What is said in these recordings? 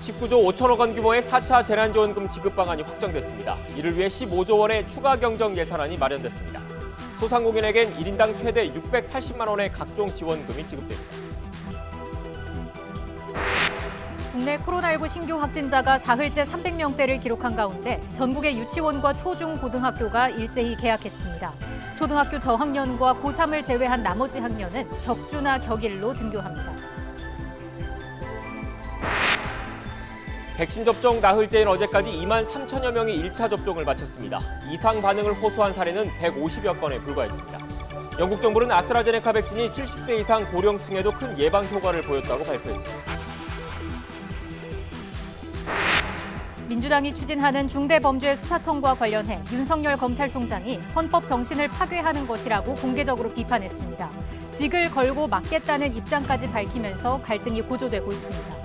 19조 5천억 원 규모의 4차 재난지원금 지급 방안이 확정됐습니다. 이를 위해 15조 원의 추가 경정 예산안이 마련됐습니다. 소상공인에겐 1인당 최대 680만 원의 각종 지원금이 지급됩니다. 국내 코로나19 신규 확진자가 사흘째 300명대를 기록한 가운데 전국의 유치원과 초중 고등학교가 일제히 개학했습니다. 초등학교 저학년과 고3을 제외한 나머지 학년은 격주나 격일로 등교합니다. 백신 접종 나흘째인 어제까지 2만 3천여 명이 1차 접종을 마쳤습니다. 이상 반응을 호소한 사례는 150여 건에 불과했습니다. 영국 정부는 아스트라제네카 백신이 70세 이상 고령층에도 큰 예방 효과를 보였다고 발표했습니다. 민주당이 추진하는 중대범죄수사청과 관련해 윤석열 검찰총장이 헌법 정신을 파괴하는 것이라고 공개적으로 비판했습니다. 직을 걸고 막겠다는 입장까지 밝히면서 갈등이 고조되고 있습니다.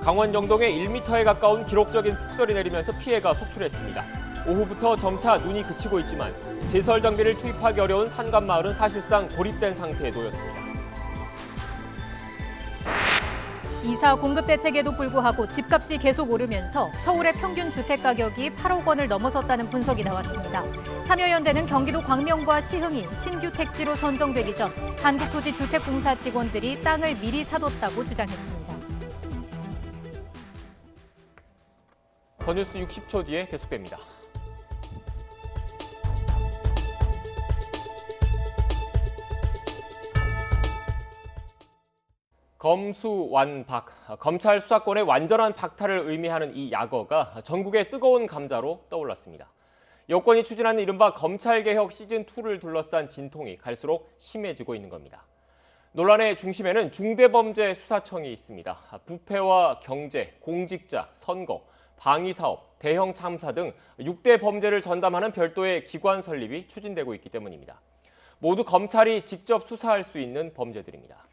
강원 영동에 1m에 가까운 기록적인 폭설이 내리면서 피해가 속출했습니다. 오후부터 점차 눈이 그치고 있지만 제설 장비를 투입하기 어려운 산간마을은 사실상 고립된 상태에 놓였습니다. 이사 공급 대책에도 불구하고 집값이 계속 오르면서 서울의 평균 주택 가격이 8억 원을 넘어섰다는 분석이 나왔습니다. 참여연대는 경기도 광명과 시흥이 신규 택지로 선정되기 전 한국토지주택공사 직원들이 땅을 미리 사뒀다고 주장했습니다. 더 뉴스 60초 뒤에 계속됩니다. 검수완박, 검찰 수사권의 완전한 박탈을 의미하는 이 약어가 전국의 뜨거운 감자로 떠올랐습니다. 여권이 추진하는 이른바 검찰개혁 시즌2를 둘러싼 진통이 갈수록 심해지고 있는 겁니다. 논란의 중심에는 중대범죄수사청이 있습니다. 부패와 경제, 공직자, 선거, 방위사업, 대형 참사 등 6대 범죄를 전담하는 별도의 기관 설립이 추진되고 있기 때문입니다. 모두 검찰이 직접 수사할 수 있는 범죄들입니다.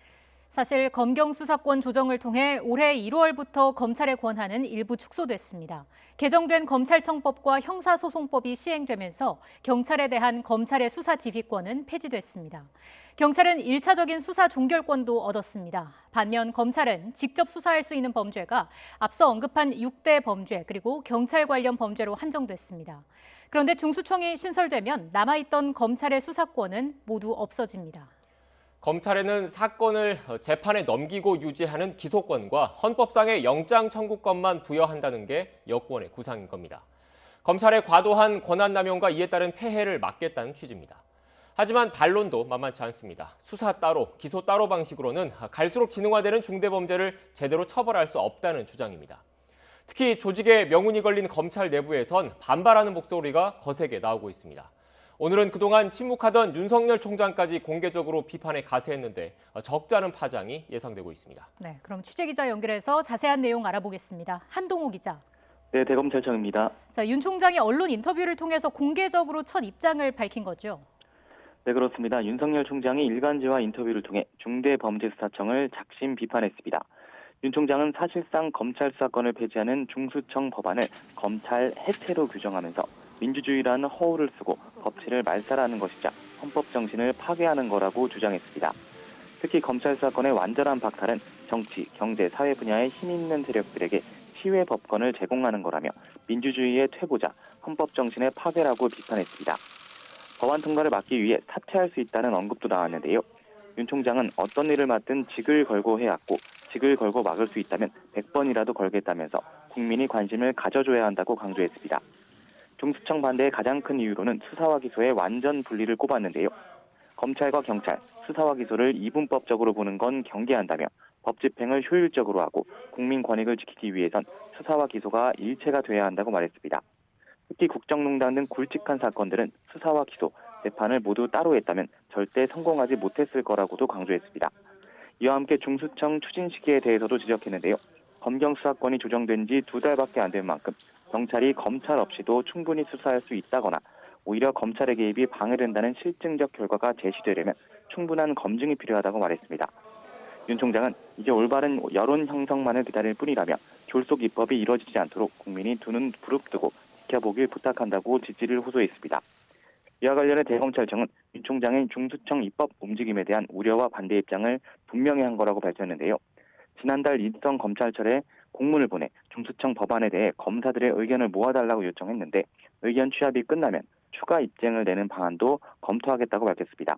사실 검경 수사권 조정을 통해 올해 1월부터 검찰의 권한은 일부 축소됐습니다. 개정된 검찰청법과 형사소송법이 시행되면서 경찰에 대한 검찰의 수사 지휘권은 폐지됐습니다. 경찰은 1차적인 수사 종결권도 얻었습니다. 반면 검찰은 직접 수사할 수 있는 범죄가 앞서 언급한 6대 범죄 그리고 경찰 관련 범죄로 한정됐습니다. 그런데 중수청이 신설되면 남아있던 검찰의 수사권은 모두 없어집니다. 검찰에는 사건을 재판에 넘기고 유지하는 기소권과 헌법상의 영장 청구권만 부여한다는 게 여권의 구상인 겁니다. 검찰의 과도한 권한남용과 이에 따른 폐해를 막겠다는 취지입니다. 하지만 반론도 만만치 않습니다. 수사 따로, 기소 따로 방식으로는 갈수록 진흥화되는 중대범죄를 제대로 처벌할 수 없다는 주장입니다. 특히 조직에 명운이 걸린 검찰 내부에선 반발하는 목소리가 거세게 나오고 있습니다. 오늘은 그동안 침묵하던 윤석열 총장까지 공개적으로 비판에 가세했는데 적잖은 파장이 예상되고 있습니다. 네, 그럼 취재기자 연결해서 자세한 내용 알아보겠습니다. 한동호 기자. 네, 대검찰청입니다. 자, 윤 총장이 언론 인터뷰를 통해서 공개적으로 첫 입장을 밝힌 거죠? 네, 그렇습니다. 윤석열 총장이 일간지와 인터뷰를 통해 중대범죄수사청을 작심 비판했습니다. 윤 총장은 사실상 검찰 수사권을 폐지하는 중수청 법안을 검찰 해체로 규정하면서 민주주의라는 허울을 쓰고 법치를 말살하는 것이자 헌법 정신을 파괴하는 거라고 주장했습니다. 특히 검찰 수사권의 완전한 박탈은 정치, 경제, 사회 분야에 힘 있는 세력들에게 시외 법권을 제공하는 거라며 민주주의의 퇴보자, 헌법 정신의 파괴라고 비판했습니다. 법안 통과를 막기 위해 사퇴할 수 있다는 언급도 나왔는데요. 윤 총장은 어떤 일을 맡든 직을 걸고 해왔고 직을 걸고 막을 수 있다면 100번이라도 걸겠다면서 국민이 관심을 가져줘야 한다고 강조했습니다. 중수청 반대의 가장 큰 이유로는 수사와 기소의 완전 분리를 꼽았는데요. 검찰과 경찰, 수사와 기소를 이분법적으로 보는 건 경계한다며 법 집행을 효율적으로 하고 국민 권익을 지키기 위해선 수사와 기소가 일체가 돼야 한다고 말했습니다. 특히 국정농단 등 굵직한 사건들은 수사와 기소, 재판을 모두 따로 했다면 절대 성공하지 못했을 거라고도 강조했습니다. 이와 함께 중수청 추진 시기에 대해서도 지적했는데요. 검경 수사권이 조정된 지 2달밖에 안 된 만큼 경찰이 검찰 없이도 충분히 수사할 수 있다거나 오히려 검찰의 개입이 방해된다는 실증적 결과가 제시되려면 충분한 검증이 필요하다고 말했습니다. 윤 총장은 이제 올바른 여론 형성만을 기다릴 뿐이라며 졸속 입법이 이뤄지지 않도록 국민이 두 눈 부릅뜨고 지켜보길 부탁한다고 지지를 호소했습니다. 이와 관련해 대검찰청은 윤 총장의 중수청 입법 움직임에 대한 우려와 반대 입장을 분명히 한 거라고 밝혔는데요. 지난달 인성검찰청에 공문을 보내 중수청 법안에 대해 검사들의 의견을 모아달라고 요청했는데 의견 취합이 끝나면 추가 입장을 내는 방안도 검토하겠다고 밝혔습니다.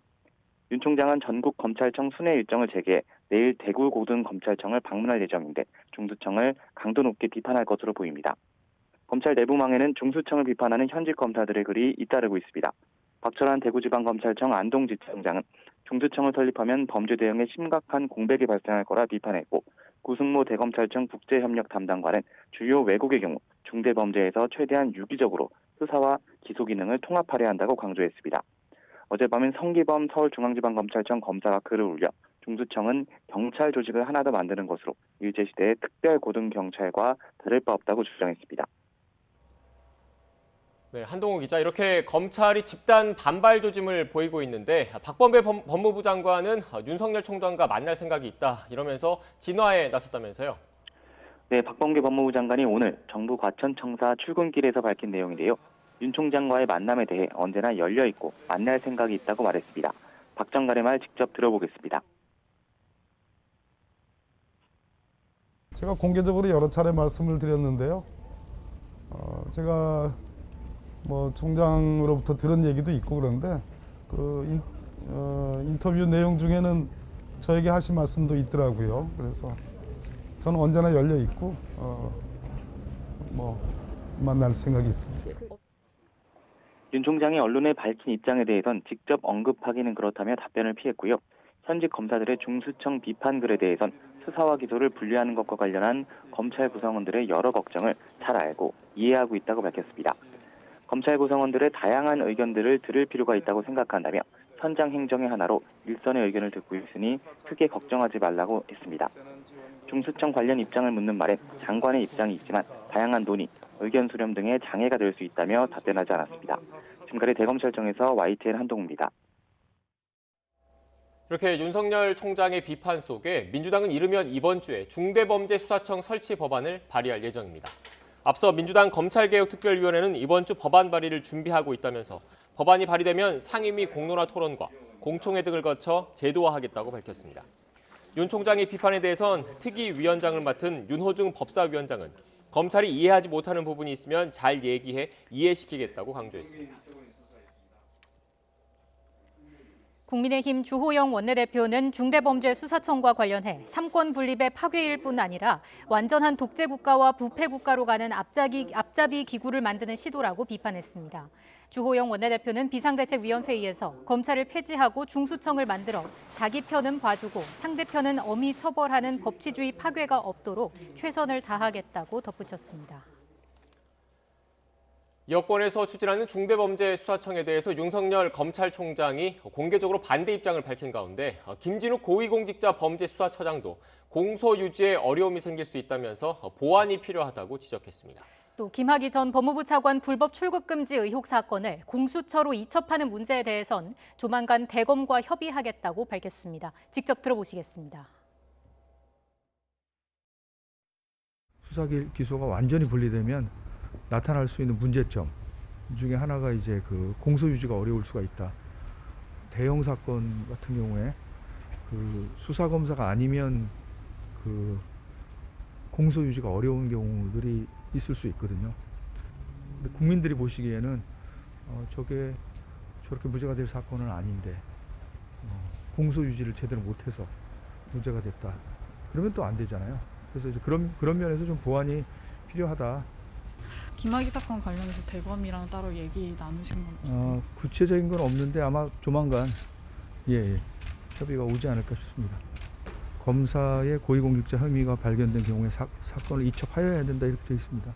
윤 총장은 전국 검찰청 순회 일정을 재개해 내일 대구 고등검찰청을 방문할 예정인데 중수청을 강도 높게 비판할 것으로 보입니다. 검찰 내부망에는 중수청을 비판하는 현직 검사들의 글이 잇따르고 있습니다. 박철환 대구지방검찰청 안동지청장은 중수청을 설립하면 범죄 대응에 심각한 공백이 발생할 거라 비판했고 구승모 대검찰청 국제협력 담당관은 주요 외국의 경우 중대범죄에서 최대한 유기적으로 수사와 기소 기능을 통합하려 한다고 강조했습니다. 어젯밤엔 성기범 서울중앙지방검찰청 검사가 글을 올려 중수청은 경찰 조직을 하나 더 만드는 것으로 일제시대의 특별고등경찰과 다를 바 없다고 주장했습니다. 네, 한동호 기자, 이렇게 검찰이 집단 반발 조짐을 보이고 있는데 박범계 법무부 장관은 윤석열 총장과 만날 생각이 있다 이러면서 진화에 나섰다면서요. 네, 박범계 법무부 장관이 오늘 정부 과천청사 출근길에서 밝힌 내용인데요. 윤 총장과의 만남에 대해 언제나 열려있고 만날 생각이 있다고 말했습니다. 박 장관의 말 직접 들어보겠습니다. 제가 공개적으로 여러 차례 말씀을 드렸는데요. 제가 총장으로부터 들은 얘기도 있고 그런데 인터뷰 내용 중에는 저에게 하신 말씀도 있더라고요. 그래서 저는 언제나 열려 있고 만날 생각이 있습니다. 윤 총장이 언론에 밝힌 입장에 대해선 직접 언급하기는 그렇다며 답변을 피했고요. 현직 검사들의 중수청 비판 글에 대해선 수사와 기소를 분리하는 것과 관련한 검찰 구성원들의 여러 걱정을 잘 알고 이해하고 있다고 밝혔습니다. 검찰 구성원들의 다양한 의견들을 들을 필요가 있다고 생각한다며 현장 행정의 하나로 일선의 의견을 듣고 있으니 크게 걱정하지 말라고 했습니다. 중수청 관련 입장을 묻는 말에 장관의 입장이 있지만 다양한 논의, 의견 수렴 등의 장애가 될 수 있다며 답변하지 않았습니다. 지금까지 대검찰청에서 YTN 한동우입니다. 이렇게 윤석열 총장의 비판 속에 민주당은 이르면 이번 주에 중대범죄수사청 설치 법안을 발의할 예정입니다. 앞서 민주당 검찰개혁특별위원회는 이번 주 법안 발의를 준비하고 있다면서 법안이 발의되면 상임위 공론화 토론과 공청회 등을 거쳐 제도화하겠다고 밝혔습니다. 윤 총장의 비판에 대해선 특위위원장을 맡은 윤호중 법사위원장은 검찰이 이해하지 못하는 부분이 있으면 잘 얘기해 이해시키겠다고 강조했습니다. 국민의힘 주호영 원내대표는 중대범죄수사청과 관련해 삼권 분립의 파괴일 뿐 아니라 완전한 독재 국가와 부패 국가로 가는 앞잡이 기구를 만드는 시도라고 비판했습니다. 주호영 원내대표는 비상대책위원회의에서 검찰을 폐지하고 중수청을 만들어 자기 편은 봐주고 상대편은 엄히 처벌하는 법치주의 파괴가 없도록 최선을 다하겠다고 덧붙였습니다. 여권에서 추진하는 중대범죄수사청에 대해서 윤석열 검찰총장이 공개적으로 반대 입장을 밝힌 가운데 김진욱 고위공직자 범죄수사처장도 공소 유지에 어려움이 생길 수 있다면서 보완이 필요하다고 지적했습니다. 또 김학의 전 법무부 차관 불법 출국 금지 의혹 사건을 공수처로 이첩하는 문제에 대해선 조만간 대검과 협의하겠다고 밝혔습니다. 직접 들어보시겠습니다. 수사 기소가 완전히 분리되면 나타날 수 있는 문제점 중에 하나가 이제 그 공소 유지가 어려울 수가 있다. 대형 사건 같은 경우에 그 수사 검사가 아니면 그 공소 유지가 어려운 경우들이 있을 수 있거든요. 근데 국민들이 보시기에는 저게 저렇게 문제가 될 사건은 아닌데 공소 유지를 제대로 못해서 문제가 됐다. 그러면 또 안 되잖아요. 그래서 이제 그런 면에서 좀 보완이 필요하다. 김학의 사건 관련해서 대검이랑 따로 얘기 나누신 건 없어요? 구체적인 건 없는데 아마 조만간 협의가 오지 않을까 싶습니다. 검사의 고위공직자 혐의가 발견된 경우에 사건을 이첩하여야 된다 이렇게 되어 있습니다.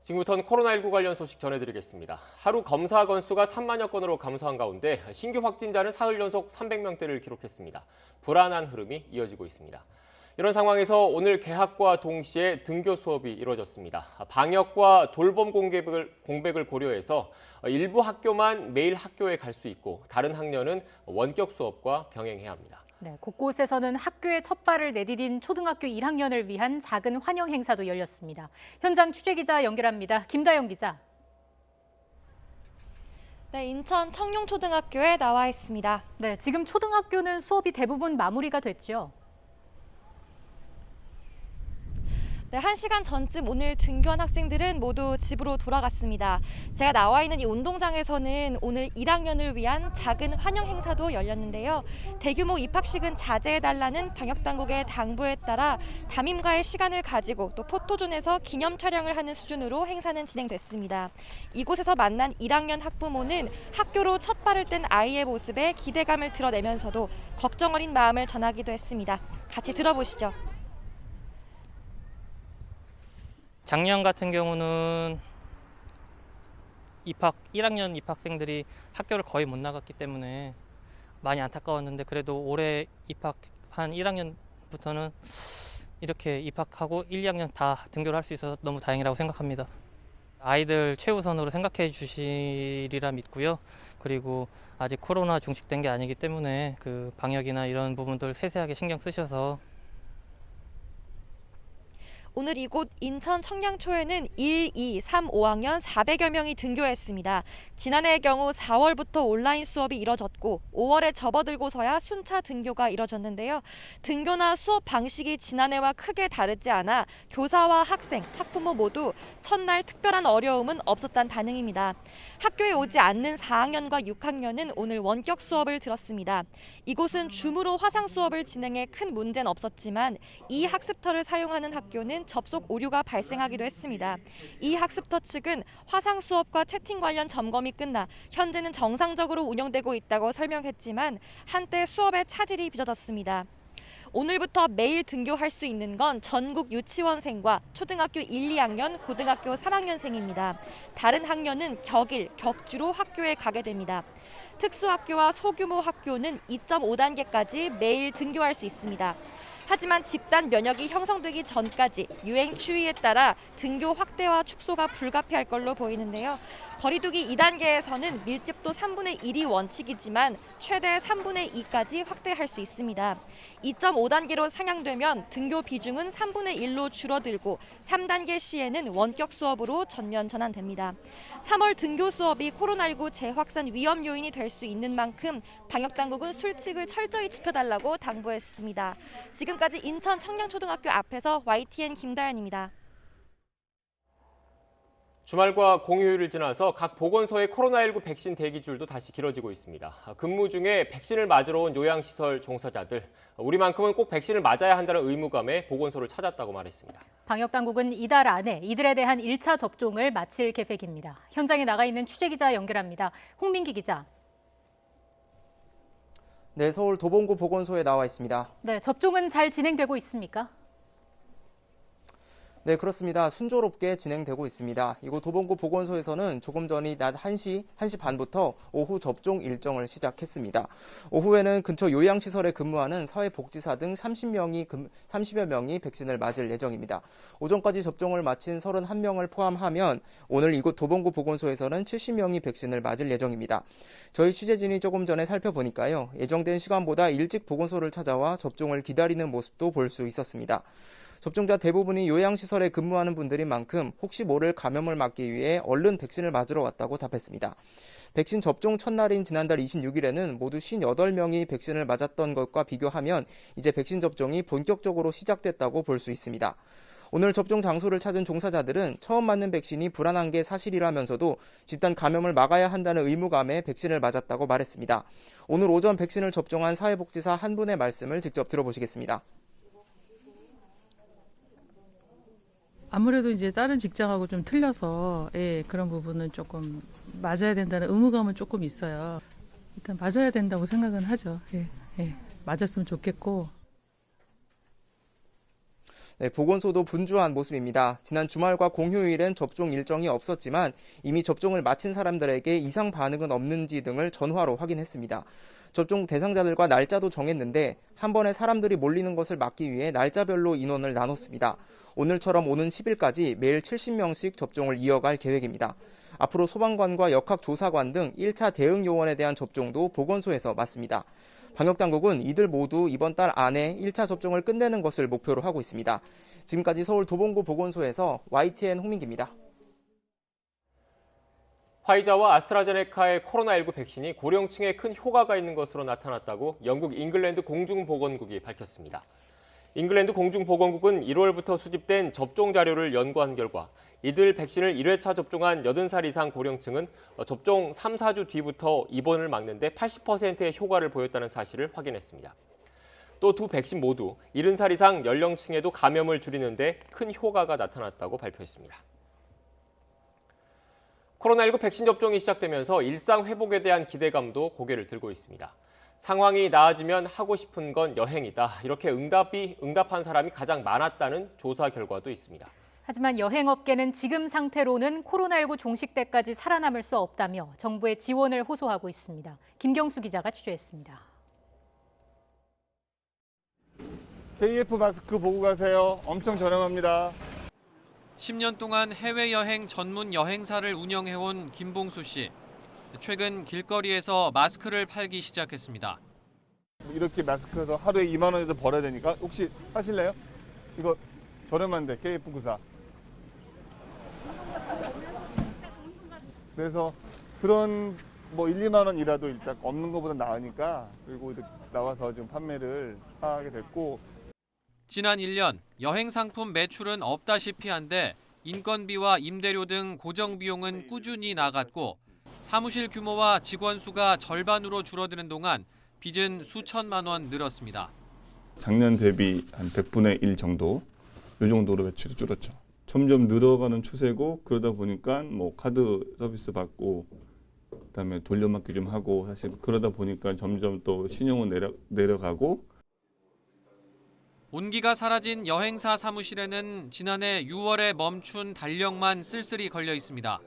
지금부터는 코로나19 관련 소식 전해드리겠습니다. 하루 검사 건수가 3만여 건으로 감소한 가운데 신규 확진자는 사흘 연속 300명대를 기록했습니다. 불안한 흐름이 이어지고 있습니다. 이런 상황에서 오늘 개학과 동시에 등교 수업이 이루어졌습니다. 방역과 돌봄 공백을 고려해서 일부 학교만 매일 학교에 갈 수 있고 다른 학년은 원격 수업과 병행해야 합니다. 네, 곳곳에서는 학교에 첫 발을 내디딘 초등학교 1학년을 위한 작은 환영 행사도 열렸습니다. 현장 취재기자 연결합니다. 김다영 기자. 네, 인천 청룡초등학교에 나와 있습니다. 네, 지금 초등학교는 수업이 대부분 마무리가 됐죠. 네, 1시간 전쯤 오늘 등교한 학생들은 모두 집으로 돌아갔습니다. 제가 나와 있는 이 운동장에서는 오늘 1학년을 위한 작은 환영 행사도 열렸는데요. 대규모 입학식은 자제해달라는 방역당국의 당부에 따라 담임과의 시간을 가지고 또 포토존에서 기념 촬영을 하는 수준으로 행사는 진행됐습니다. 이곳에서 만난 1학년 학부모는 학교로 첫 발을 뗀 아이의 모습에 기대감을 드러내면서도 걱정 어린 마음을 전하기도 했습니다. 같이 들어보시죠. 작년 같은 경우는 1학년 입학생들이 학교를 거의 못 나갔기 때문에 많이 안타까웠는데 그래도 올해 입학한 1학년부터는 이렇게 입학하고 1, 2학년 다 등교를 할 수 있어서 너무 다행이라고 생각합니다. 아이들 최우선으로 생각해 주시리라 믿고요. 그리고 아직 코로나 종식된 게 아니기 때문에 그 방역이나 이런 부분들 세세하게 신경 쓰셔서 오늘 이곳 인천 청량초에는 1, 2, 3, 5학년 400여 명이 등교했습니다. 지난해의 경우 4월부터 온라인 수업이 이뤄졌고 5월에 접어들고서야 순차 등교가 이뤄졌는데요. 등교나 수업 방식이 지난해와 크게 다르지 않아 교사와 학생, 학부모 모두 첫날 특별한 어려움은 없었다는 반응입니다. 학교에 오지 않는 4학년과 6학년은 오늘 원격 수업을 들었습니다. 이곳은 줌으로 화상 수업을 진행해 큰 문제는 없었지만 이 학습터를 사용하는 학교는 접속 오류가 발생하기도 했습니다. 이 학습터 측은 화상 수업과 채팅 관련 점검이 끝나 현재는 정상적으로 운영되고 있다고 설명했지만 한때 수업에 차질이 빚어졌습니다. 오늘부터 매일 등교할 수 있는 건 전국 유치원생과 초등학교 1, 2학년, 고등학교 3학년생입니다. 다른 학년은 격일, 격주로 학교에 가게 됩니다. 특수학교와 소규모 학교는 2.5단계까지 매일 등교할 수 있습니다. 하지만 집단 면역이 형성되기 전까지 유행 추이에 따라 등교 확대와 축소가 불가피할 걸로 보이는데요. 거리두기 2단계에서는 밀집도 3분의 1이 원칙이지만 최대 3분의 2까지 확대할 수 있습니다. 2.5단계로 상향되면 등교 비중은 3분의 1로 줄어들고 3단계 시에는 원격 수업으로 전면 전환됩니다. 3월 등교 수업이 코로나19 재확산 위험 요인이 될 수 있는 만큼 방역당국은 수칙을 철저히 지켜달라고 당부했습니다. 지금까지 인천 청량초등학교 앞에서 YTN 김다연입니다. 주말과 공휴일을 지나서 각 보건소의 코로나19 백신 대기줄도 다시 길어지고 있습니다. 근무 중에 백신을 맞으러 온 요양시설 종사자들, 우리만큼은 꼭 백신을 맞아야 한다는 의무감에 보건소를 찾았다고 말했습니다. 방역당국은 이달 안에 이들에 대한 1차 접종을 마칠 계획입니다. 현장에 나가 있는 취재기자 연결합니다. 홍민기 기자. 네, 서울 도봉구 보건소에 나와 있습니다. 네, 접종은 잘 진행되고 있습니까? 네, 그렇습니다. 순조롭게 진행되고 있습니다. 이곳 도봉구 보건소에서는 조금 전이 낮 1시 반부터 오후 접종 일정을 시작했습니다. 오후에는 근처 요양시설에 근무하는 사회복지사 등 30여 명이 백신을 맞을 예정입니다. 오전까지 접종을 마친 31명을 포함하면 오늘 이곳 도봉구 보건소에서는 70명이 백신을 맞을 예정입니다. 저희 취재진이 조금 전에 살펴보니까요. 예정된 시간보다 일찍 보건소를 찾아와 접종을 기다리는 모습도 볼 수 있었습니다. 접종자 대부분이 요양시설에 근무하는 분들인 만큼 혹시 모를 감염을 막기 위해 얼른 백신을 맞으러 왔다고 답했습니다. 백신 접종 첫날인 지난달 26일에는 모두 58명이 백신을 맞았던 것과 비교하면 이제 백신 접종이 본격적으로 시작됐다고 볼 수 있습니다. 오늘 접종 장소를 찾은 종사자들은 처음 맞는 백신이 불안한 게 사실이라면서도 집단 감염을 막아야 한다는 의무감에 백신을 맞았다고 말했습니다. 오늘 오전 백신을 접종한 사회복지사 한 분의 말씀을 직접 들어보시겠습니다. 아무래도 이제 다른 직장하고 좀 틀려서 그런 부분은 조금 맞아야 된다는 의무감은 조금 있어요. 일단 맞아야 된다고 생각은 하죠. 맞았으면 좋겠고. 네, 보건소도 분주한 모습입니다. 지난 주말과 공휴일엔 접종 일정이 없었지만 이미 접종을 마친 사람들에게 이상 반응은 없는지 등을 전화로 확인했습니다. 접종 대상자들과 날짜도 정했는데 한 번에 사람들이 몰리는 것을 막기 위해 날짜별로 인원을 나눴습니다. 오늘처럼 오는 10일까지 매일 70명씩 접종을 이어갈 계획입니다. 앞으로 소방관과 역학조사관 등 1차 대응 요원에 대한 접종도 보건소에서 맞습니다. 방역당국은 이들 모두 이번 달 안에 1차 접종을 끝내는 것을 목표로 하고 있습니다. 지금까지 서울 도봉구 보건소에서 YTN 홍민기입니다. 화이자와 아스트라제네카의 코로나19 백신이 고령층에 큰 효과가 있는 것으로 나타났다고 영국 잉글랜드 공중보건국이 밝혔습니다. 잉글랜드 공중보건국은 1월부터 수집된 접종 자료를 연구한 결과 이들 백신을 1회차 접종한 80살 이상 고령층은 접종 3, 4주 뒤부터 입원을 막는 데 80%의 효과를 보였다는 사실을 확인했습니다. 또 두 백신 모두 70살 이상 연령층에도 감염을 줄이는 데 큰 효과가 나타났다고 발표했습니다. 코로나19 백신 접종이 시작되면서 일상 회복에 대한 기대감도 고개를 들고 있습니다. 상황이 나아지면 하고 싶은 건 여행이다. 이렇게 응답한 사람이 가장 많았다는 조사 결과도 있습니다. 하지만 여행업계는 지금 상태로는 코로나19 종식 때까지 살아남을 수 없다며 정부의 지원을 호소하고 있습니다. 김경수 기자가 취재했습니다. KF 마스크 보고 가세요. 엄청 저렴합니다. 10년 동안 해외여행 전문 여행사를 운영해온 김봉수 씨. 최근 길거리에서 마스크를 팔기 시작했습니다. 이렇게 마스크에서 하루에 2만 원에서 벌어야 되니까 혹시 사실래요? 이거 저렴한데 KF94. 그래서 그런 뭐 1, 2만 원이라도 일단 없는 것보다 나으니까 그리고 이렇게 나와서 좀 판매를 하게 됐고. 지난 1년 여행 상품 매출은 없다시피 한데 인건비와 임대료 등 고정 비용은 꾸준히 나갔고 사무실 규모와 직원 수가 절반으로 줄어드는 동안 빚은 수천만 원 늘었습니다. 작년 대비 한 100분의 1 정도, 이 정도로 매출이 줄었죠. 점점 늘어가는 추세고 그러다 보니까 뭐 카드 서비스 받고 그다음에 돌려막기 좀 하고 사실 그러다 보니까 점점 또 신용은 내려가고. 온기가 사라진 여행사 사무실에는 지난해 6월에 멈춘 달력만 쓸쓸히 걸려 있습니다.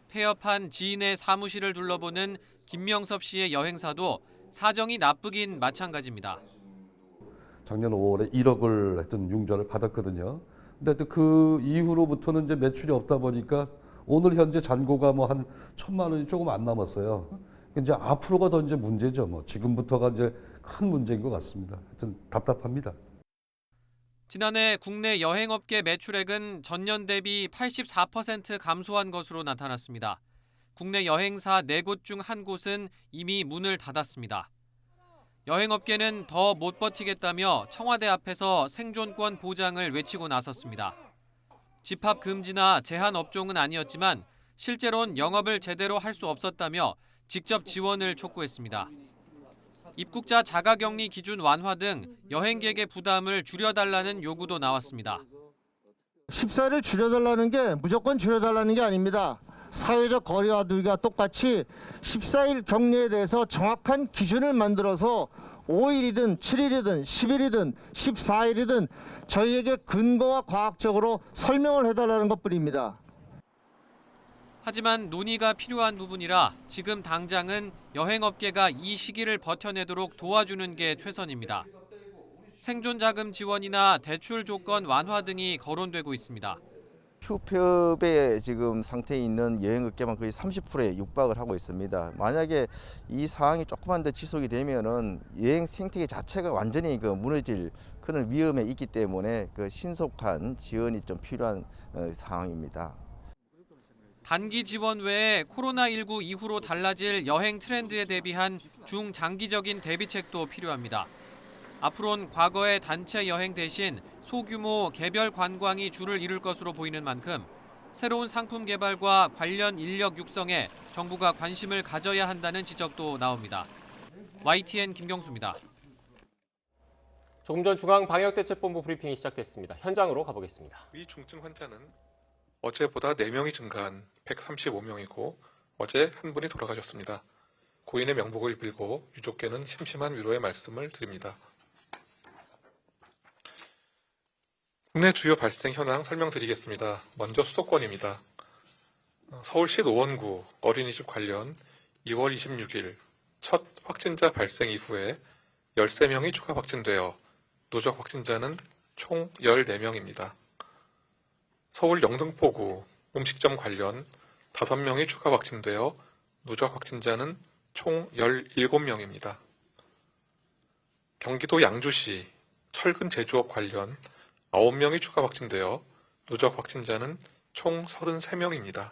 폐업한 지인의 사무실을 둘러보는 김명섭 씨의 여행사도 사정이 나쁘긴 마찬가지입니다. 작년 5월에 1억을 했던 융자를 받았거든요. 근데 또 그 이후로부터는 이제 매출이 없다 보니까 오늘 현재 잔고가 뭐 한 1,000만 원이 조금 안 남았어요. 이제 앞으로가 더 이제 문제죠. 뭐 지금부터가 이제 큰 문제인 것 같습니다. 하여튼 답답합니다. 지난해 국내 여행업계 매출액은 전년 대비 84% 감소한 것으로 나타났습니다. 국내 여행사 4곳 중 1곳은 이미 문을 닫았습니다. 여행업계는 더 못 버티겠다며 청와대 앞에서 생존권 보장을 외치고 나섰습니다. 집합 금지나 제한 업종은 아니었지만 실제로는 영업을 제대로 할 수 없었다며 직접 지원을 촉구했습니다. 입국자 자가격리 기준 완화 등 여행객의 부담을 줄여달라는 요구도 나왔습니다. 14일 줄여달라는 게 무조건 줄여달라는 게 아닙니다. 사회적 거리와 두기가 똑같이 14일 격리에 대해서 정확한 기준을 만들어서 5일이든 7일이든 10일이든 14일이든 저희에게 근거와 과학적으로 설명을 해달라는 것뿐입니다. 하지만 논의가 필요한 부분이라 지금 당장은 여행업계가 이 시기를 버텨내도록 도와주는 게 최선입니다. 생존자금 지원이나 대출 조건 완화 등이 거론되고 있습니다. 휴폐업의 지금 상태에 있는 여행업계만 거의 30%에 육박을 하고 있습니다. 만약에 이 상황이 조금만 더 지속이 되면은 여행 생태계 자체가 완전히 무너질 그런 위험에 있기 때문에 신속한 지원이 좀 필요한 상황입니다. 단기 지원 외에 코로나19 이후로 달라질 여행 트렌드에 대비한 중장기적인 대비책도 필요합니다. 앞으로는 과거의 단체 여행 대신 소규모 개별 관광이 주를 이룰 것으로 보이는 만큼 새로운 상품 개발과 관련 인력 육성에 정부가 관심을 가져야 한다는 지적도 나옵니다. YTN 김경수입니다. 조금 전 중앙방역대책본부 브리핑이 시작됐습니다. 현장으로 가보겠습니다. 위 중증 환자는 어제보다 4명이 증가한 135명이고 어제 한 분이 돌아가셨습니다. 고인의 명복을 빌고 유족께는 심심한 위로의 말씀을 드립니다. 국내 주요 발생 현황 설명드리겠습니다. 먼저 수도권입니다. 서울시 노원구 어린이집 관련 2월 26일 첫 확진자 발생 이후에 13명이 추가 확진되어 누적 확진자는 총 14명입니다. 서울 영등포구 음식점 관련 5명이 추가 확진되어 누적 확진자는 총 17명입니다. 경기도 양주시 철근 제조업 관련 9명이 추가 확진되어 누적 확진자는 총 33명입니다.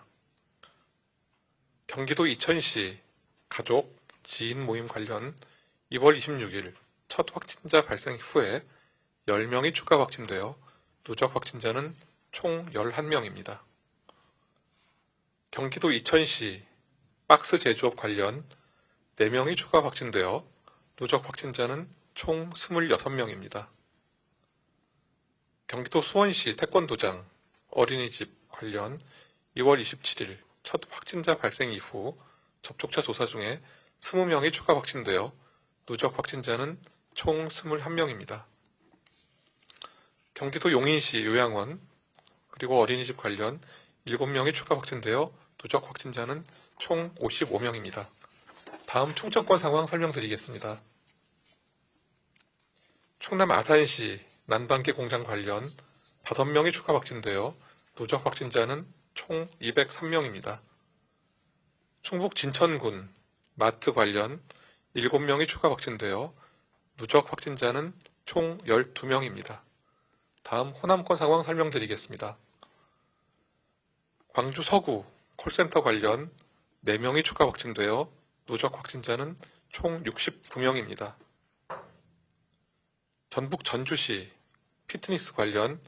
경기도 이천시 가족, 지인 모임 관련 2월 26일 첫 확진자 발생 후에 10명이 추가 확진되어 누적 확진자는 총 11명입니다. 경기도 이천시 박스 제조업 관련 4명이 추가 확진되어 누적 확진자는 총 26명입니다. 경기도 수원시 태권도장 어린이집 관련 2월 27일 첫 확진자 발생 이후 접촉자 조사 중에 20명이 추가 확진되어 누적 확진자는 총 21명입니다. 경기도 용인시 요양원 그리고 어린이집 관련 7명이 추가 확진되어 누적 확진자는 총 55명입니다. 다음 충청권 상황 설명드리겠습니다. 충남 아산시 난방기 공장 관련 5명이 추가 확진되어 누적 확진자는 총 203명입니다. 충북 진천군 마트 관련 7명이 추가 확진되어 누적 확진자는 총 12명입니다. 다음 호남권 상황 설명드리겠습니다. 광주 서구 콜센터 관련 4명이 추가 확진되어 누적 확진자는 총 69명입니다. 전북 전주시 피트니스 관련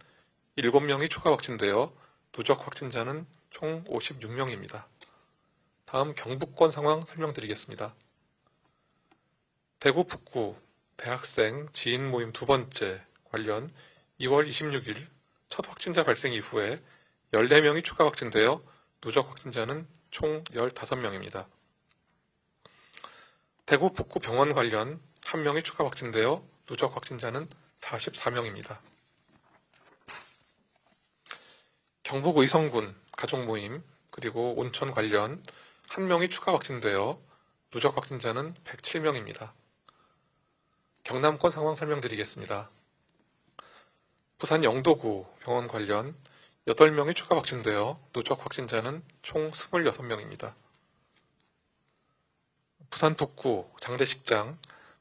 7명이 추가 확진되어 누적 확진자는 총 56명입니다. 다음 경북권 상황 설명드리겠습니다. 대구 북구 대학생 지인 모임 2번째 관련 2월 26일 첫 확진자 발생 이후에 14명이 추가 확진되어 누적 확진자는 총 15명입니다. 대구 북구 병원 관련 1명이 추가 확진되어 누적 확진자는 44명입니다. 경북 의성군 가족 모임 그리고 온천 관련 1명이 추가 확진되어 누적 확진자는 107명입니다. 경남권 상황 설명드리겠습니다. 부산 영도구 병원 관련 8명이 추가 확진되어 누적 확진자는 총 26명입니다. 부산 북구 장례식장,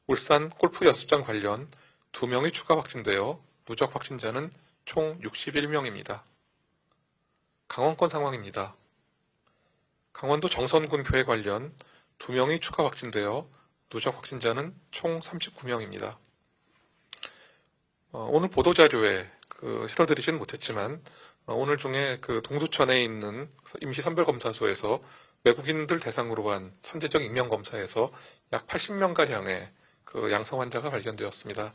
울산 골프 연습장 관련 2명이 추가 확진되어 누적 확진자는 총 61명입니다. 강원권 상황입니다. 강원도 정선군 교회 관련 2명이 추가 확진되어 누적 확진자는 총 39명입니다. 오늘 보도자료에 실어드리진 못했지만 오늘 중에 동두천에 있는 임시선별검사소에서 외국인들 대상으로 한 선제적 인명검사에서 약 80명가량의 양성 환자가 발견되었습니다.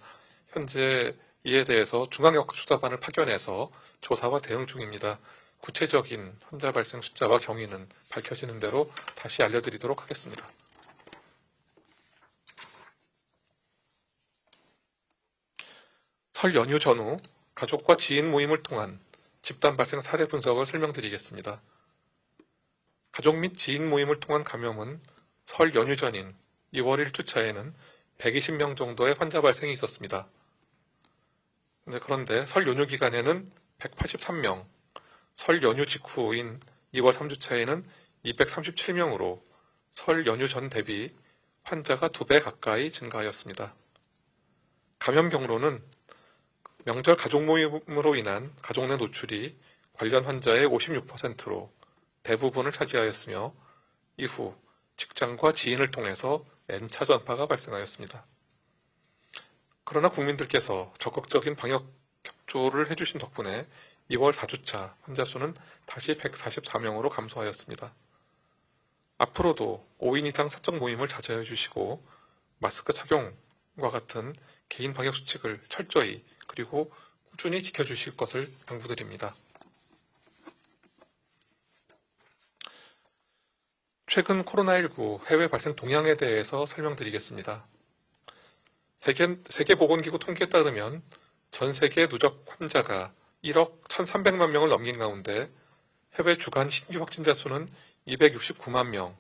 현재 이에 대해서 중앙역학조사반을 파견해서 조사와 대응 중입니다. 구체적인 환자 발생 숫자와 경위는 밝혀지는 대로 다시 알려드리도록 하겠습니다. 설 연휴 전후 가족과 지인 모임을 통한 집단 발생 사례 분석을 설명드리겠습니다. 가족 및 지인 모임을 통한 감염은 설 연휴 전인 2월 1주차에는 120명 정도의 환자 발생이 있었습니다. 그런데 설 연휴 기간에는 183명, 설 연휴 직후인 2월 3주차에는 237명으로 설 연휴 전 대비 환자가 2배 가까이 증가하였습니다. 감염 경로는 명절 가족 모임으로 인한 가족 내 노출이 관련 환자의 56%로 대부분을 차지하였으며 이후 직장과 지인을 통해서 N차 전파가 발생하였습니다. 그러나 국민들께서 적극적인 방역 협조를 해주신 덕분에 2월 4주차 환자 수는 다시 144명으로 감소하였습니다. 앞으로도 5인 이상 사적 모임을 자제해 주시고 마스크 착용과 같은 개인 방역 수칙을 철저히 그리고 꾸준히 지켜주실 것을 당부드립니다. 최근 코로나19 해외 발생 동향에 대해서 설명드리겠습니다. 세계보건기구 통계에 따르면 전 세계 누적 환자가 1억 1,300만 명을 넘긴 가운데 해외 주간 신규 확진자 수는 269만 명,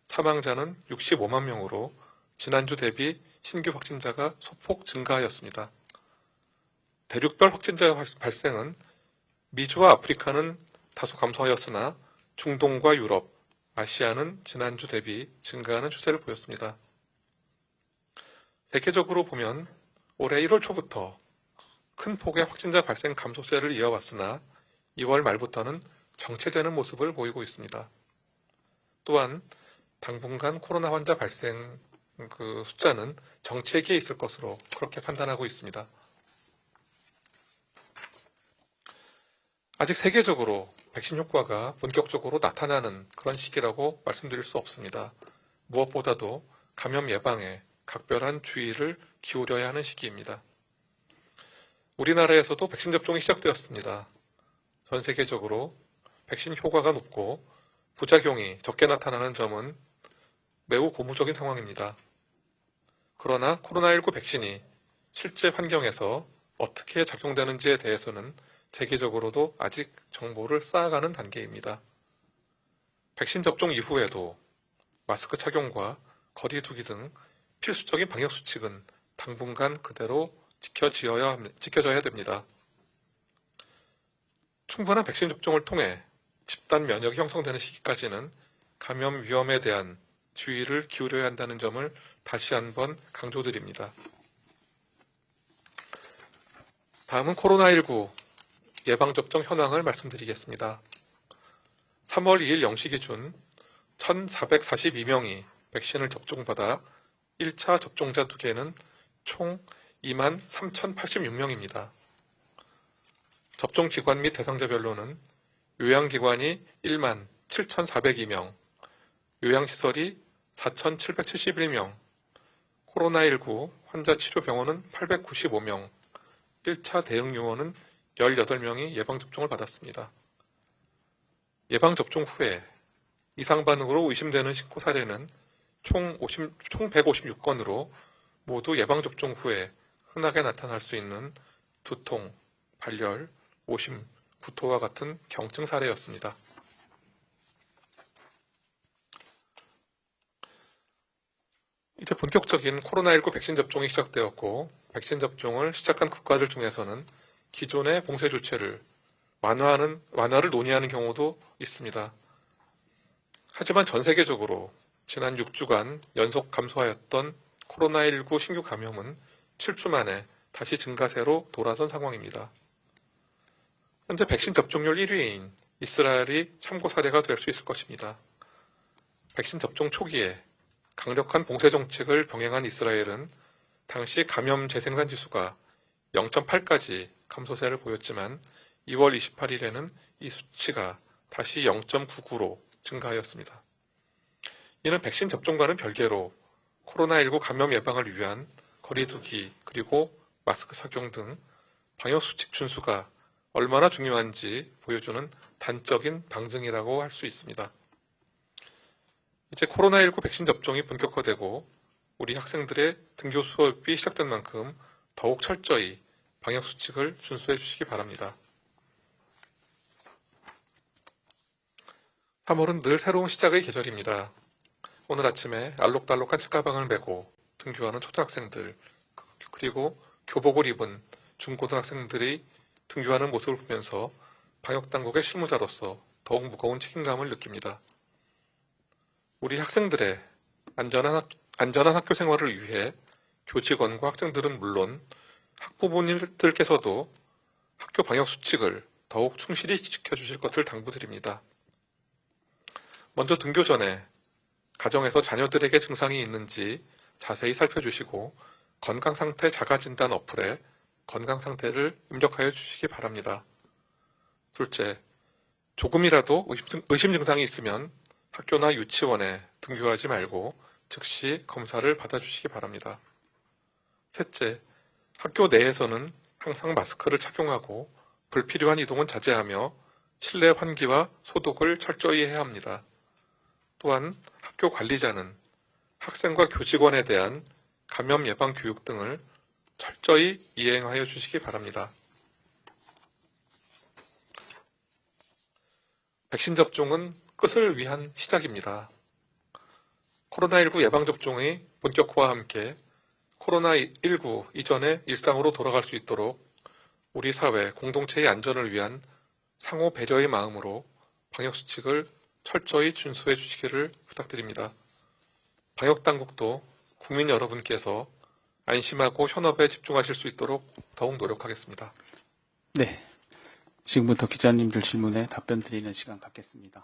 사망자는 65만 명으로 지난주 대비 신규 확진자가 소폭 증가하였습니다. 대륙별 확진자 발생은 미주와 아프리카는 다소 감소하였으나 중동과 유럽, 아시아는 지난주 대비 증가하는 추세를 보였습니다. 세계적으로 보면 올해 1월 초부터 큰 폭의 확진자 발생 감소세를 이어왔으나 2월 말부터는 정체되는 모습을 보이고 있습니다. 또한 당분간 코로나 환자 발생 숫자는 정체기에 있을 것으로 그렇게 판단하고 있습니다. 아직 세계적으로 백신 효과가 본격적으로 나타나는 그런 시기라고 말씀드릴 수 없습니다. 무엇보다도 감염 예방에 각별한 주의를 기울여야 하는 시기입니다. 우리나라에서도 백신 접종이 시작되었습니다. 전 세계적으로 백신 효과가 높고 부작용이 적게 나타나는 점은 매우 고무적인 상황입니다. 그러나 코로나19 백신이 실제 환경에서 어떻게 작용되는지에 대해서는 세계적으로도 아직 정보를 쌓아가는 단계입니다. 백신 접종 이후에도 마스크 착용과 거리 두기 등 필수적인 방역 수칙은 당분간 그대로 지켜져야 됩니다. 충분한 백신 접종을 통해 집단 면역이 형성되는 시기까지는 감염 위험에 대한 주의를 기울여야 한다는 점을 다시 한번 강조드립니다. 다음은 코로나19 예방접종 현황을 말씀드리겠습니다. 3월 2일 0시 기준 1,442명이 백신을 접종받아 1차 접종자 두개는 총 23,086명입니다. 접종기관 및 대상자별로는 요양기관이 17,402명, 요양시설이 4,771명, 코로나19 환자 치료병원은 895명, 1차 대응요원은 18명이 예방접종을 받았습니다. 예방접종 후에 이상반응으로 의심되는 신고 사례는 총 156건으로 모두 예방접종 후에 흔하게 나타날 수 있는 두통, 발열, 오심, 구토와 같은 경증 사례였습니다. 이제 본격적인 코로나19 백신 접종이 시작되었고 백신 접종을 시작한 국가들 중에서는 기존의 봉쇄 조치를 완화를 논의하는 경우도 있습니다. 하지만 전 세계적으로 지난 6주간 연속 감소하였던 코로나19 신규 감염은 7주 만에 다시 증가세로 돌아선 상황입니다. 현재 백신 접종률 1위인 이스라엘이 참고 사례가 될 수 있을 것입니다. 백신 접종 초기에 강력한 봉쇄 정책을 병행한 이스라엘은 당시 감염 재생산 지수가 0.8까지 감소세를 보였지만 2월 28일에는 이 수치가 다시 0.99로 증가하였습니다. 이는 백신 접종과는 별개로 코로나19 감염 예방을 위한 거리 두기 그리고 마스크 착용 등 방역 수칙 준수가 얼마나 중요한지 보여주는 단적인 방증이라고 할 수 있습니다. 이제 코로나19 백신 접종이 본격화되고 우리 학생들의 등교 수업이 시작된 만큼 더욱 철저히 방역 수칙을 준수해 주시기 바랍니다. 3월은 늘 새로운 시작의 계절입니다. 오늘 아침에 알록달록한 책가방을 메고 등교하는 초등학생들 그리고 교복을 입은 중고등학생들이 등교하는 모습을 보면서 방역당국의 실무자로서 더욱 무거운 책임감을 느낍니다. 우리 학생들의 안전한 학교 생활을 위해 교직원과 학생들은 물론 학부모님들께서도 학교 방역 수칙을 더욱 충실히 지켜주실 것을 당부드립니다. 먼저 등교 전에 가정에서 자녀들에게 증상이 있는지 자세히 살펴주시고 건강상태 자가진단 어플에 건강상태를 입력하여 주시기 바랍니다. 둘째, 조금이라도 의심 증상이 있으면 학교나 유치원에 등교하지 말고 즉시 검사를 받아주시기 바랍니다. 셋째, 학교 내에서는 항상 마스크를 착용하고 불필요한 이동은 자제하며 실내 환기와 소독을 철저히 해야 합니다. 또한 학교 관리자는 학생과 교직원에 대한 감염 예방 교육 등을 철저히 이행하여 주시기 바랍니다. 백신 접종은 끝을 위한 시작입니다. 코로나19 예방접종의 본격화와 함께 코로나19 이전의 일상으로 돌아갈 수 있도록 우리 사회 공동체의 안전을 위한 상호 배려의 마음으로 방역수칙을 철저히 준수해 주시기를 부탁드립니다. 방역당국도 국민 여러분께서 안심하고 현업에 집중하실 수 있도록 더욱 노력하겠습니다. 네, 지금부터 기자님들 질문에 답변 드리는 시간 갖겠습니다.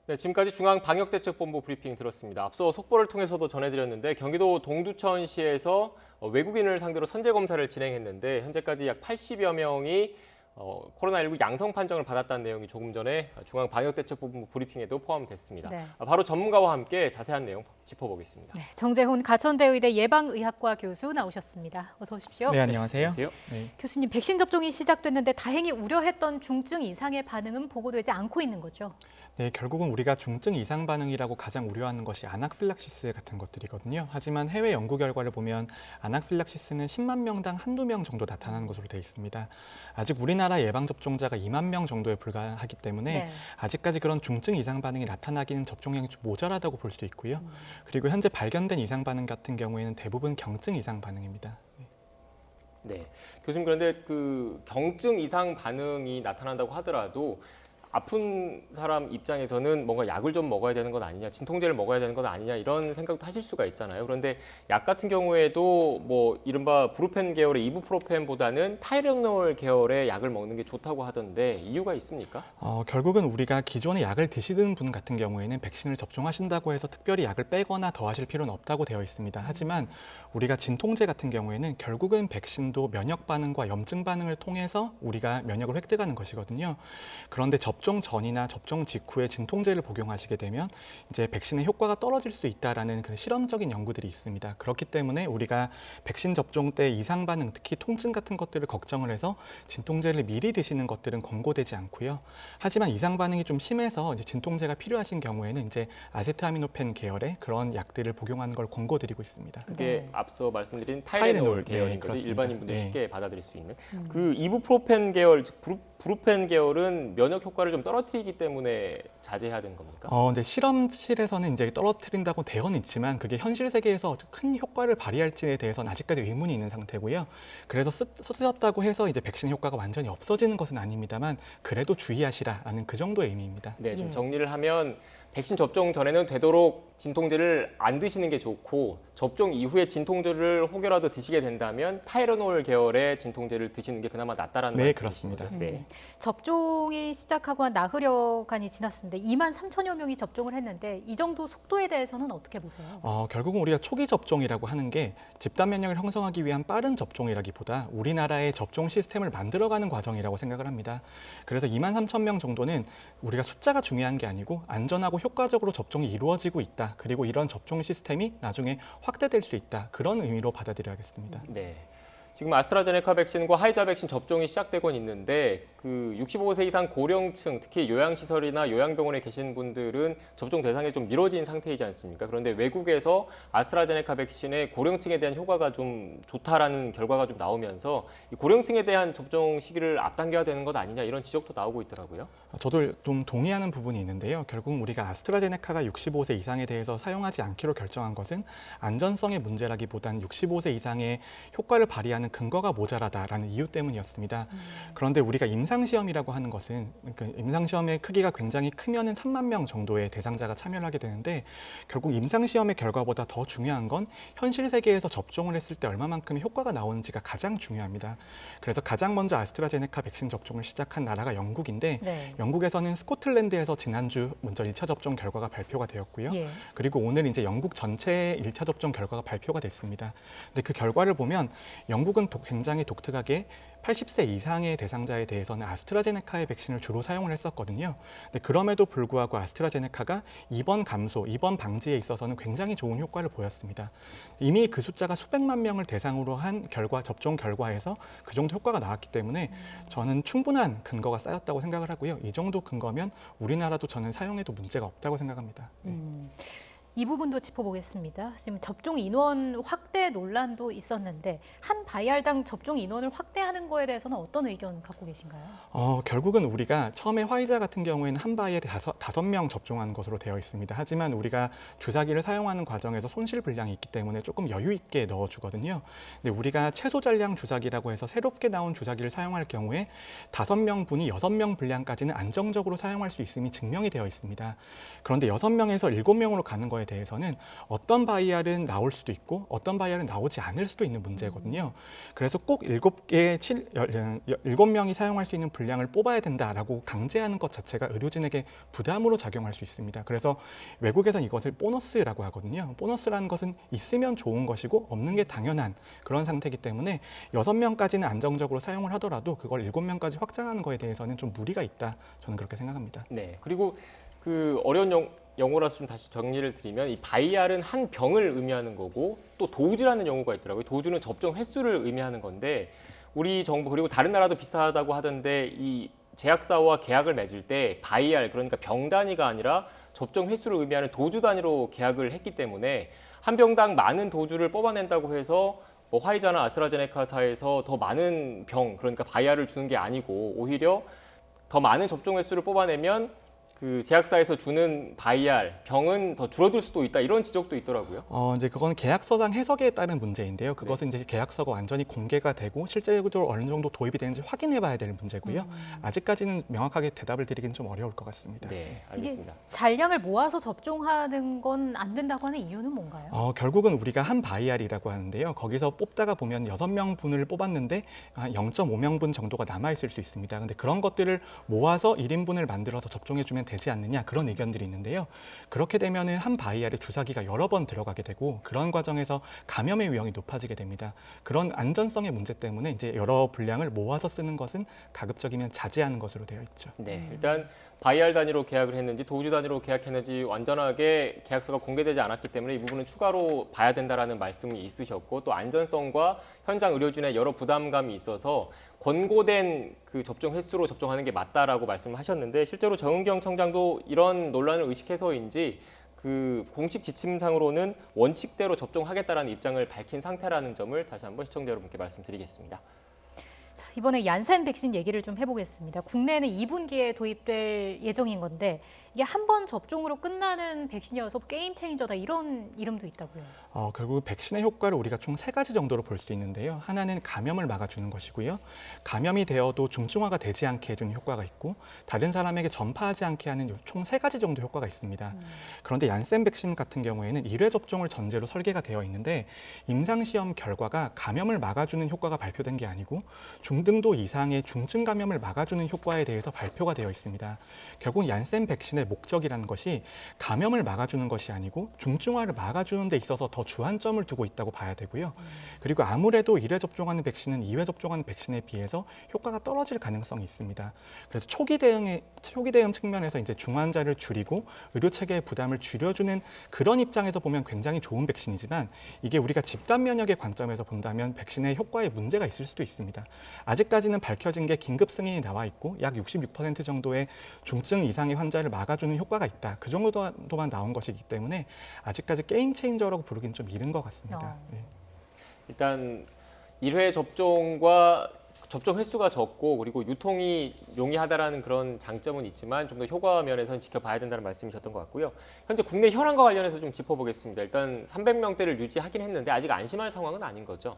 네, 지금까지 중앙방역대책본부 브리핑 들었습니다. 앞서 속보를 통해서도 전해드렸는데 경기도 동두천시에서 외국인을 상대로 선제검사를 진행했는데 현재까지 약 80여 명이 코로나19 양성 판정을 받았다는 내용이 조금 전에 중앙방역대책본부 브리핑에도 포함됐습니다. 네. 바로 전문가와 함께 자세한 내용 짚어보겠습니다. 네, 정재훈 가천대의대 예방의학과 교수 나오셨습니다. 어서 오십시오. 네, 안녕하세요. 네. 교수님, 백신 접종이 시작됐는데 다행히 우려했던 중증 이상의 반응은 보고되지 않고 있는 거죠? 네, 결국은 우리가 중증 이상 반응이라고 가장 우려하는 것이 아나필락시스 같은 것들이거든요. 하지만 해외 연구 결과를 보면 아나필락시스는 10만 명당 한두 명 정도 나타나는 것으로 되어 있습니다. 아직 우리나라 예방접종자가 2만 명 정도에 불과하기 때문에 아직까지 그런 중증 이상 반응이 나타나기는 접종량이 좀 모자라다고 볼 수 있고요. 그리고 현재 발견된 이상 반응 같은 경우에는 대부분 경증 이상 반응입니다. 네, 교수님, 그런데 그 경증 이상 반응이 나타난다고 하더라도 아픈 사람 입장에서는 뭔가 약을 좀 먹어야 되는 건 아니냐, 진통제를 먹어야 되는 건 아니냐 이런 생각도 하실 수가 있잖아요. 그런데 약 같은 경우에도 뭐 이른바 브루펜 계열의 이부프로펜보다는 타이레놀 계열의 약을 먹는 게 좋다고 하던데 이유가 있습니까? 결국은 우리가 기존에 약을 드시는 분 같은 경우에는 백신을 접종하신다고 해서 특별히 약을 빼거나 더하실 필요는 없다고 되어 있습니다. 하지만 우리가 진통제 같은 경우에는 결국은 백신도 면역 반응과 염증 반응을 통해서 우리가 면역을 획득하는 것이거든요. 그런데 접종 전이나 접종 직후에 진통제를 복용하시게 되면 이제 백신의 효과가 떨어질 수 있다라는 그런 실험적인 연구들이 있습니다. 그렇기 때문에 우리가 백신 접종 때 이상 반응, 특히 통증 같은 것들을 걱정을 해서 진통제를 미리 드시는 것들은 권고되지 않고요. 하지만 이상 반응이 좀 심해서 이제 진통제가 필요하신 경우에는 이제 아세트아미노펜 계열의 그런 약들을 복용하는 걸 권고드리고 있습니다. 그게 앞서 말씀드린 타이레놀 계열인 거죠. 일반인분들 쉽게 받아들일 수 있는. 그 이부프로펜 계열, 즉 브루펜 계열은 면역 효과를 좀 떨어뜨리기 때문에 자제해야 되는 겁니까? 근데 실험실에서는 이제 떨어뜨린다고 되어는 있지만 그게 현실 세계에서 큰 효과를 발휘할지에 대해서는 아직까지 의문이 있는 상태고요. 그래서 쓰셨다고 해서 이제 백신 효과가 완전히 없어지는 것은 아닙니다만 그래도 주의하시라라는 그 정도의 의미입니다. 네, 좀 정리를 하면 백신 접종 전에는 되도록 진통제를 안 드시는 게 좋고 접종 이후에 진통제를 혹여라도 드시게 된다면 타이레놀 계열의 진통제를 드시는 게 그나마 낫다라는 네, 말씀이신 그렇습니다. 거죠? 네. 접종이 시작하고 한 나흘여간이 지났습니다. 2만 3천여 명이 접종을 했는데 이 정도 속도에 대해서는 어떻게 보세요? 결국은 우리가 초기 접종이라고 하는 게 집단 면역을 형성하기 위한 빠른 접종이라기보다 우리나라의 접종 시스템을 만들어가는 과정이라고 생각을 합니다. 그래서 2만 3천 명 정도는 우리가 숫자가 중요한 게 아니고 안전하고 효과적으로 접종이 이루어지고 있다. 그리고 이런 접종 시스템이 나중에 확대될 수 있다. 그런 의미로 받아들여야겠습니다. 네. 지금 아스트라제네카 백신과 화이자 백신 접종이 시작되고 있는데 그 65세 이상 고령층, 특히 요양시설이나 요양병원에 계신 분들은 접종 대상이 좀 미뤄진 상태이지 않습니까? 그런데 외국에서 아스트라제네카 백신의 고령층에 대한 효과가 좀 좋다라는 결과가 좀 나오면서 이 고령층에 대한 접종 시기를 앞당겨야 되는 것 아니냐 이런 지적도 나오고 있더라고요. 저도 좀 동의하는 부분이 있는데요. 결국 우리가 아스트라제네카가 65세 이상에 대해서 사용하지 않기로 결정한 것은 안전성의 문제라기보단 65세 이상의 효과를 발휘하는 근거가 모자라다라는 이유 때문이었습니다. 그런데 우리가 임상시험이라고 하는 것은 임상시험의 크기가 굉장히 크면은 3만 명 정도의 대상자가 참여를 하게 되는데 결국 임상시험의 결과보다 더 중요한 건 현실 세계에서 접종을 했을 때 얼마만큼의 효과가 나오는지가 가장 중요합니다. 그래서 가장 먼저 아스트라제네카 백신 접종을 시작한 나라가 영국인데 영국에서는 스코틀랜드에서 지난주 먼저 1차 접종 결과가 발표가 되었고요. 그리고 오늘 이제 영국 전체 1차 접종 결과가 발표가 됐습니다. 근데 그 결과를 보면 영국은 굉장히 독특하게 80세 이상의 대상자에 대해서는 아스트라제네카의 백신을 주로 사용을 했었거든요. 근데 그럼에도 불구하고 아스트라제네카가 입원 감소, 입원 방지에 있어서는 굉장히 좋은 효과를 보였습니다. 이미 그 숫자가 수백만 명을 대상으로 한 접종 결과에서 그 정도 효과가 나왔기 때문에 저는 충분한 근거가 쌓였다고 생각을 하고요. 이 정도 근거면 우리나라도 저는 사용해도 문제가 없다고 생각합니다. 이 부분도 짚어보겠습니다. 지금 접종 인원 확대 논란도 있었는데 한 바이알당 접종 인원을 확대하는 거에 대해서는 어떤 의견 갖고 계신가요? 결국은 우리가 처음에 화이자 같은 경우에는 한 바이알에 5명 접종하는 것으로 되어 있습니다. 하지만 우리가 주사기를 사용하는 과정에서 손실 분량이 있기 때문에 조금 여유 있게 넣어주거든요. 근데 우리가 최소 잔량 주사기라고 해서 새롭게 나온 주사기를 사용할 경우에 5명 분이 6명 분량까지는 안정적으로 사용할 수 있음이 증명이 되어 있습니다. 그런데 6명에서 7명으로 가는 거에 거에 대해서는 어떤 바이알은 나올 수도 있고 어떤 바이알은 나오지 않을 수도 있는 문제거든요. 그래서 꼭 7명이 사용할 수 있는 분량을 뽑아야 된다라고 강제하는 것 자체가 의료진에게 부담으로 작용할 수 있습니다. 그래서 외국에서는 이것을 보너스라고 하거든요. 보너스라는 것은 있으면 좋은 것이고 없는 게 당연한 그런 상태이기 때문에 6명까지는 안정적으로 사용을 하더라도 그걸 7명까지 확장하는 거에 대해서는 좀 무리가 있다. 저는 그렇게 생각합니다. 네. 그리고 그 어려운 용어라서 좀 다시 정리를 드리면 이 바이알은 한 병을 의미하는 거고 또 도주라는 용어가 있더라고요. 도주는 접종 횟수를 의미하는 건데 우리 정부 그리고 다른 나라도 비슷하다고 하던데 이 제약사와 계약을 맺을 때 바이알 그러니까 병 단위가 아니라 접종 횟수를 의미하는 도주 단위로 계약을 했기 때문에 한 병당 많은 도주를 뽑아낸다고 해서 뭐 화이자나 아스트라제네카사에서 더 많은 병 그러니까 바이알을 주는 게 아니고 오히려 더 많은 접종 횟수를 뽑아내면 그 제약사에서 주는 바이알, 병은 더 줄어들 수도 있다 이런 지적도 있더라고요. 이제 그건 계약서상 해석에 따른 문제인데요. 그것은 이제 계약서가 완전히 공개가 되고 실제적으로 어느 정도 도입이 되는지 확인해봐야 될 문제고요. 아직까지는 명확하게 대답을 드리기는 좀 어려울 것 같습니다. 네, 알겠습니다. 잔량을 모아서 접종하는 건 안 된다고 하는 이유는 뭔가요? 결국은 우리가 한 바이알이라고 하는데요. 거기서 뽑다가 보면 6명분을 뽑았는데 0.5명분 정도가 남아있을 수 있습니다. 근데 그런 것들을 모아서 1인분을 만들어서 접종해주면 되지 않느냐 그런 의견들이 있는데요. 그렇게 되면은 한 바이알에 주사기가 여러 번 들어가게 되고 그런 과정에서 감염의 위험이 높아지게 됩니다. 그런 안전성의 문제 때문에 이제 여러 분량을 모아서 쓰는 것은 가급적이면 자제하는 것으로 되어 있죠. 네, 일단 바이알 단위로 계약을 했는지 도주 단위로 계약했는지 완전하게 계약서가 공개되지 않았기 때문에 이 부분은 추가로 봐야 된다라는 말씀이 있으셨고 또 안전성과 현장 의료진의 여러 부담감이 있어서 권고된 그 접종 횟수로 접종하는 게 맞다라고 말씀을 하셨는데 실제로 정은경 청장도 이런 논란을 의식해서인지 그 공식 지침상으로는 원칙대로 접종하겠다라는 입장을 밝힌 상태라는 점을 다시 한번 시청자 여러분께 말씀드리겠습니다. 자, 이번에 얀센 백신 얘기를 좀 해보겠습니다. 국내에는 2분기에 도입될 예정인 건데 이게 한 번 접종으로 끝나는 백신이어서 게임 체인저다 이런 이름도 있다고요. 결국 백신의 효과를 우리가 총 3가지 정도로 볼 수 있는데요. 하나는 감염을 막아주는 것이고요. 감염이 되어도 중증화가 되지 않게 해주는 효과가 있고 다른 사람에게 전파하지 않게 하는 총 3가지 정도 효과가 있습니다. 그런데 얀센 백신 같은 경우에는 1회 접종을 전제로 설계가 되어 있는데 임상시험 결과가 감염을 막아주는 효과가 발표된 게 아니고 중등도 이상의 중증 감염을 막아주는 효과에 대해서 발표가 되어 있습니다. 결국 얀센 백신의 목적이라는 것이 감염을 막아주는 것이 아니고 중증화를 막아주는 데 있어서 더 주안점을 두고 있다고 봐야 되고요. 그리고 아무래도 1회 접종하는 백신은 2회 접종하는 백신에 비해서 효과가 떨어질 가능성이 있습니다. 그래서 초기 대응 측면에서 이제 중환자를 줄이고 의료 체계의 부담을 줄여주는 그런 입장에서 보면 굉장히 좋은 백신이지만 이게 우리가 집단 면역의 관점에서 본다면 백신의 효과에 문제가 있을 수도 있습니다. 아직까지는 밝혀진 게 긴급 승인이 나와 있고 약 66% 정도의 중증 이상의 환자를 막아주는 효과가 있다. 그 정도만 나온 것이기 때문에 아직까지 게임 체인저라고 부르기는 좀 이른 것 같습니다. 네. 일단 1회 접종과 접종 횟수가 적고 그리고 유통이 용이하다라는 그런 장점은 있지만 좀 더 효과 면에서는 지켜봐야 된다는 말씀이셨던 것 같고요. 현재 국내 현황과 관련해서 좀 짚어보겠습니다. 일단 300명대를 유지하긴 했는데 아직 안심할 상황은 아닌 거죠?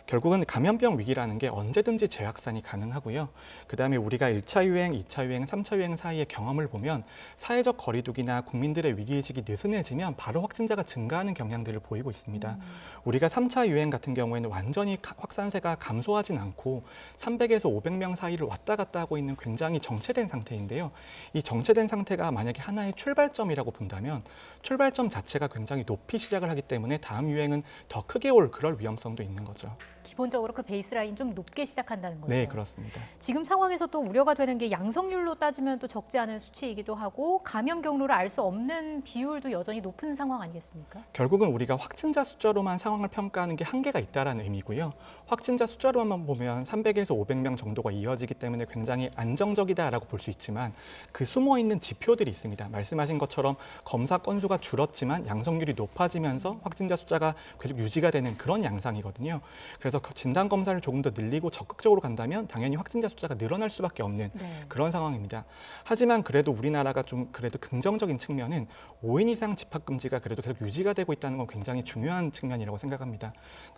결국은 감염병 위기라는 게 언제든지 재확산이 가능하고요. 그다음에 우리가 1차 유행, 2차 유행, 3차 유행 사이의 경험을 보면 사회적 거리두기나 국민들의 위기의식이 느슨해지면 바로 확진자가 증가하는 경향들을 보이고 있습니다. 우리가 3차 유행 같은 경우에는 완전히 확산세가 감소하진 않고 300에서 500명 사이를 왔다 갔다 하고 있는 굉장히 정체된 상태인데요. 이 정체된 상태가 만약에 하나의 출발점이라고 본다면 출발점 자체가 굉장히 높이 시작을 하기 때문에 다음 유행은 더 크게 올 그럴 위험성도 있는 거죠. 기본적으로 그 베이스라인 좀 높게 시작한다는 거죠. 네, 그렇습니다. 지금 상황에서 또 우려가 되는 게 양성률로 따지면 또 적지 않은 수치이기도 하고 감염 경로를 알 수 없는 비율도 여전히 높은 상황 아니겠습니까? 결국은 우리가 확진자 숫자로만 상황을 평가하는 게 한계가 있다는 의미고요. 확진자 숫자로만 보면 300에서 500명 정도가 이어지기 때문에 굉장히 안정적이다라고 볼 수 있지만 그 숨어있는 지표들이 있습니다. 말씀하신 것처럼 검사 건수가 줄었지만 양성률이 높아지면서 확진자 숫자가 계속 유지가 되는 그런 양상이거든요. 그래서 그래서 진단 검사를 조금 더 늘리고 적극적으로 간다면 당연히 확진자 숫자가 늘어날 수밖에 없는 그런 상황입니다. 하지만 그래도 우리나라가 좀 그래도 긍정적인 측면은 5인 이상 집합 금지가 그래도 계속 유지가 되고 있다는 건 굉장히 중요한 측면이라고 생각합니다.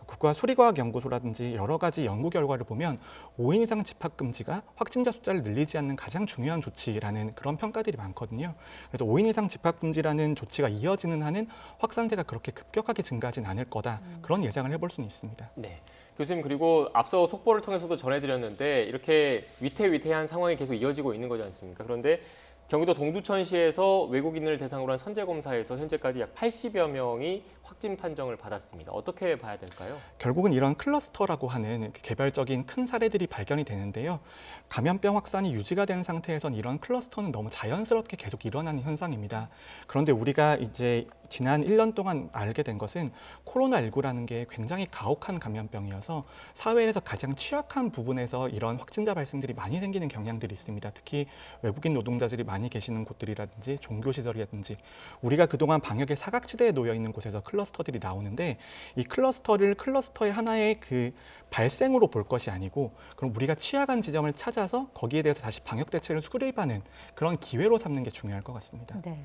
국가수리과학연구소라든지 여러 가지 연구 결과를 보면 5인 이상 집합 금지가 확진자 숫자를 늘리지 않는 가장 중요한 조치라는 그런 평가들이 많거든요. 그래서 5인 이상 집합 금지라는 조치가 이어지는 한은 확산세가 그렇게 급격하게 증가하진 않을 거다. 그런 예상을 해볼 수는 있습니다. 네. 교수님, 그리고 앞서 속보를 통해서도 전해드렸는데 이렇게 위태위태한 상황이 계속 이어지고 있는 거지 않습니까? 그런데 경기도 동두천시에서 외국인을 대상으로 한 선제검사에서 현재까지 약 80여 명이 확진 판정을 받았습니다. 어떻게 봐야 될까요? 결국은 이런 클러스터라고 하는 개별적인 큰 사례들이 발견이 되는데요. 감염병 확산이 유지가 된 상태에선 이런 클러스터는 너무 자연스럽게 계속 일어나는 현상입니다. 그런데 우리가 이제 지난 1년 동안 알게 된 것은 코로나19라는 게 굉장히 가혹한 감염병이어서 사회에서 가장 취약한 부분에서 이런 확진자 발생들이 많이 생기는 경향들이 있습니다. 특히 외국인 노동자들이 많이 계시는 곳들이라든지 종교시설이라든지 우리가 그동안 방역의 사각지대에 놓여 있는 곳에서 클러스터들이 나오는데 이 클러스터의 하나의 그 발생으로 볼 것이 아니고 그럼 우리가 취약한 지점을 찾아서 거기에 대해서 다시 방역 대책을 수립하는 그런 기회로 삼는 게 중요할 것 같습니다. 네.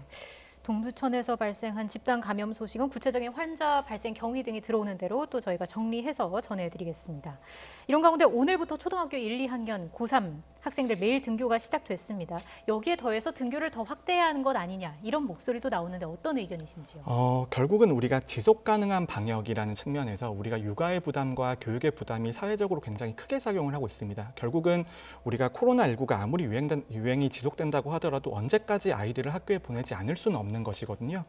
동두천에서 발생한 집단 감염 소식은 구체적인 환자 발생 경위 등이 들어오는 대로 또 저희가 정리해서 전해드리겠습니다. 이런 가운데 오늘부터 초등학교 1, 2학년, 고3 학생들 매일 등교가 시작됐습니다. 여기에 더해서 등교를 더 확대해야 하는 것 아니냐 이런 목소리도 나오는데 어떤 의견이신지요? 결국은 우리가 지속 가능한 방역이라는 측면에서 우리가 육아의 부담과 교육의 부담이 사회적으로 굉장히 크게 작용을 하고 있습니다. 결국은 우리가 코로나19가 아무리 유행이 지속된다고 하더라도 언제까지 아이들을 학교에 보내지 않을 수는 없는 것이거든요.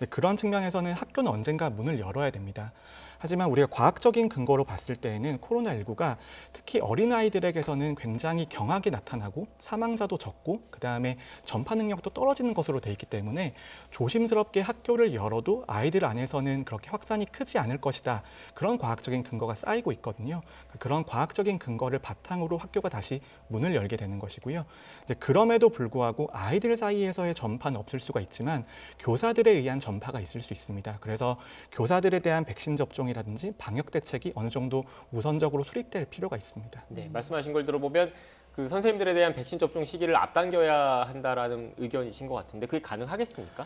그런 측면에서는 학교는 언젠가 문을 열어야 됩니다. 하지만 우리가 과학적인 근거로 봤을 때에는 코로나19가 특히 어린아이들에게서는 굉장히 경하게 나타나고 사망자도 적고 그다음에 전파 능력도 떨어지는 것으로 돼 있기 때문에 조심스럽게 학교를 열어도 아이들 안에서는 그렇게 확산이 크지 않을 것이다. 그런 과학적인 근거가 쌓이고 있거든요. 그런 과학적인 근거를 바탕으로 학교가 다시 문을 열게 되는 것이고요. 이제 그럼에도 불구하고 아이들 사이에서의 전파는 없을 수가 있지만 교사들에 의한 전파가 있을 수 있습니다. 그래서 교사들에 대한 백신 접종이라든지 방역 대책이 어느 정도 우선적으로 수립될 필요가 있습니다. 네, 말씀하신 걸 들어보면 그 선생님들에 대한 백신 접종 시기를 앞당겨야 한다라는 의견이신 것 같은데 그게 가능하겠습니까?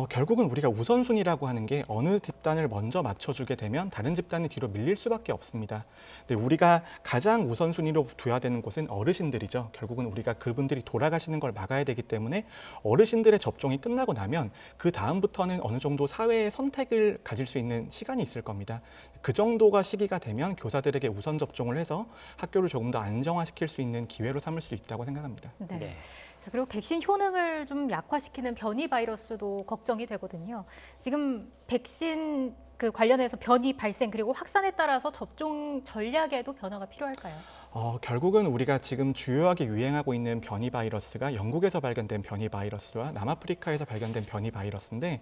결국은 우리가 우선순위라고 하는 게 어느 집단을 먼저 맞춰주게 되면 다른 집단이 뒤로 밀릴 수밖에 없습니다. 근데 우리가 가장 우선순위로 둬야 되는 곳은 어르신들이죠. 결국은 우리가 그분들이 돌아가시는 걸 막아야 되기 때문에 어르신들의 접종이 끝나고 나면 그 다음부터는 어느 정도 사회의 선택을 가질 수 있는 시간이 있을 겁니다. 그 정도가 시기가 되면 교사들에게 우선 접종을 해서 학교를 조금 더 안정화시킬 수 있는 기회로 삼을 수 있다고 생각합니다. 네. 자, 그리고 백신 효능을 좀 약화시키는 변이 바이러스도 걱정이 되거든요. 지금 백신 관련해서 변이 발생 그리고 확산에 따라서 접종 전략에도 변화가 필요할까요? 결국은 우리가 지금 주요하게 유행하고 있는 변이 바이러스가 영국에서 발견된 변이 바이러스와 남아프리카에서 발견된 변이 바이러스인데